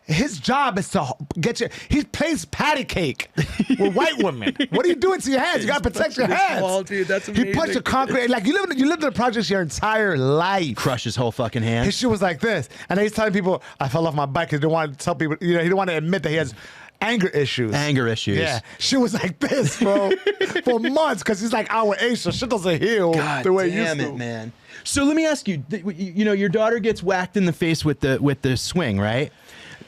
his job is to get you. He plays patty cake with white women. What are you doing to your hands? You gotta protect your hands. Oh, dude, that's amazing. He punched a concrete. Like you lived in the projects your entire life. Crush his whole fucking hand. His shit was like this, and he's telling people, "I fell off my bike." He didn't want to tell people. You know, he didn't want to admit that he has anger issues. Yeah, shit was like this, bro, for months because he's like our age, so shit doesn't heal the way it used to. Damn it, man. So let me ask you. You know, your daughter gets whacked in the face with the swing, right?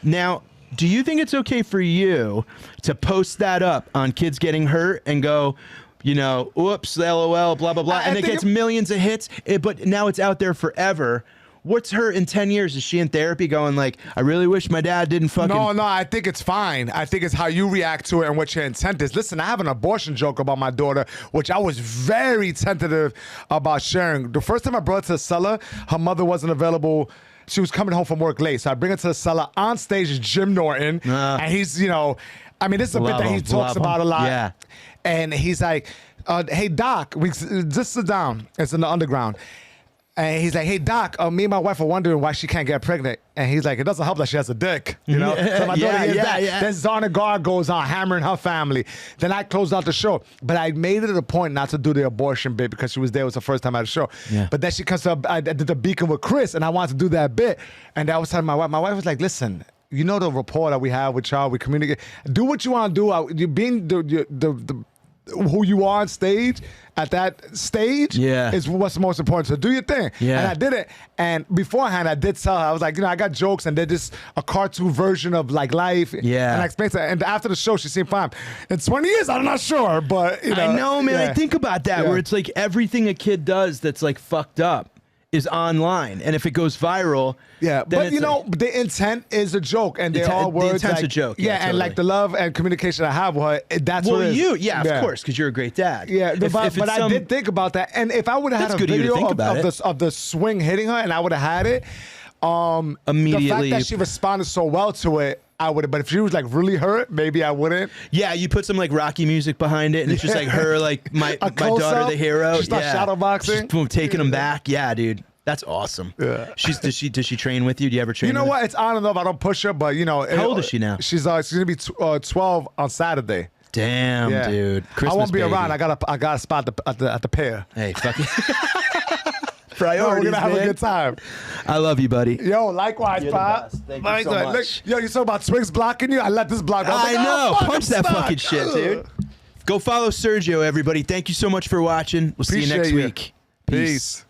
Now, do you think it's okay for you to post that up on Kids Getting Hurt and go, you know, oops, LOL, blah, blah, blah, and it gets millions of hits, but now it's out there forever? What's her in 10 years? Is she in therapy going like, I really wish my dad didn't fucking... No, I think it's fine. I think it's how you react to it and what your intent is. Listen, I have an abortion joke about my daughter, which I was very tentative about sharing. The first time I brought her to the cellar, her mother wasn't available. She was coming home from work late, so I bring her to the cellar. On stage is Jim Norton, and he's, you know, I mean, this is a bit that he talks about a lot. Yeah. And he's like, hey, Doc, we just sit down. It's in the underground. And he's like, hey, Doc, me and my wife are wondering why she can't get pregnant. And he's like, it doesn't help that she has a dick, you know? So my daughter hears that. Then Zana Gar goes on hammering her family. Then I closed out the show. But I made it a point not to do the abortion bit because she was there. It was the first time at the show. Yeah. But then she comes to, I did the Beacon with Chris, and I wanted to do that bit. And I was telling my wife was like, listen, you know the rapport that we have with y'all, we communicate. Do what you want to do. You being the who you are on stage at that stage is what's most important. So do your thing. Yeah. And I did it. And beforehand, I did tell her, I was like, you know, I got jokes and they're just a cartoon version of like life. Yeah. And I explained to her. And after the show, she seemed fine. In 20 years, I'm not sure, but you know. I know, man. I think about that where it's like everything a kid does that's like fucked up is online, and if it goes viral, but you know, the intent is a joke, and they're all words. The intent's like, a joke, and totally. Like the love and communication I have with her, that's what it is. Of course, because you're a great dad. Yeah, but I did think about that, and if I would have had a video of the swing hitting her, and I would have had it, immediately, the fact that she responded so well to it I would have. But if she was like really hurt, maybe I wouldn't. Yeah, you put some like Rocky music behind it, and it's just like her, like my daughter, the hero. She starts shadow boxing. Just, boom, taking them back. Yeah, dude. That's awesome. Yeah. Does she train with you? Do you ever train? You know what? It's on and off. I don't push her, but you know. How old is she now? She's gonna be 12 on Saturday. Damn, dude. Christmas I won't be baby. around. I got a spot at the pier. Hey, fuck it. Priorities, we're gonna have a good time. I love you, buddy. Yo, likewise, Pop. Thank you so much. Look, yo, you talk about Twigs blocking you? I let this block. I know. Punch that fucking shit, dude. Go follow Sergio, everybody. Thank you so much for watching. We'll see you next week. Peace.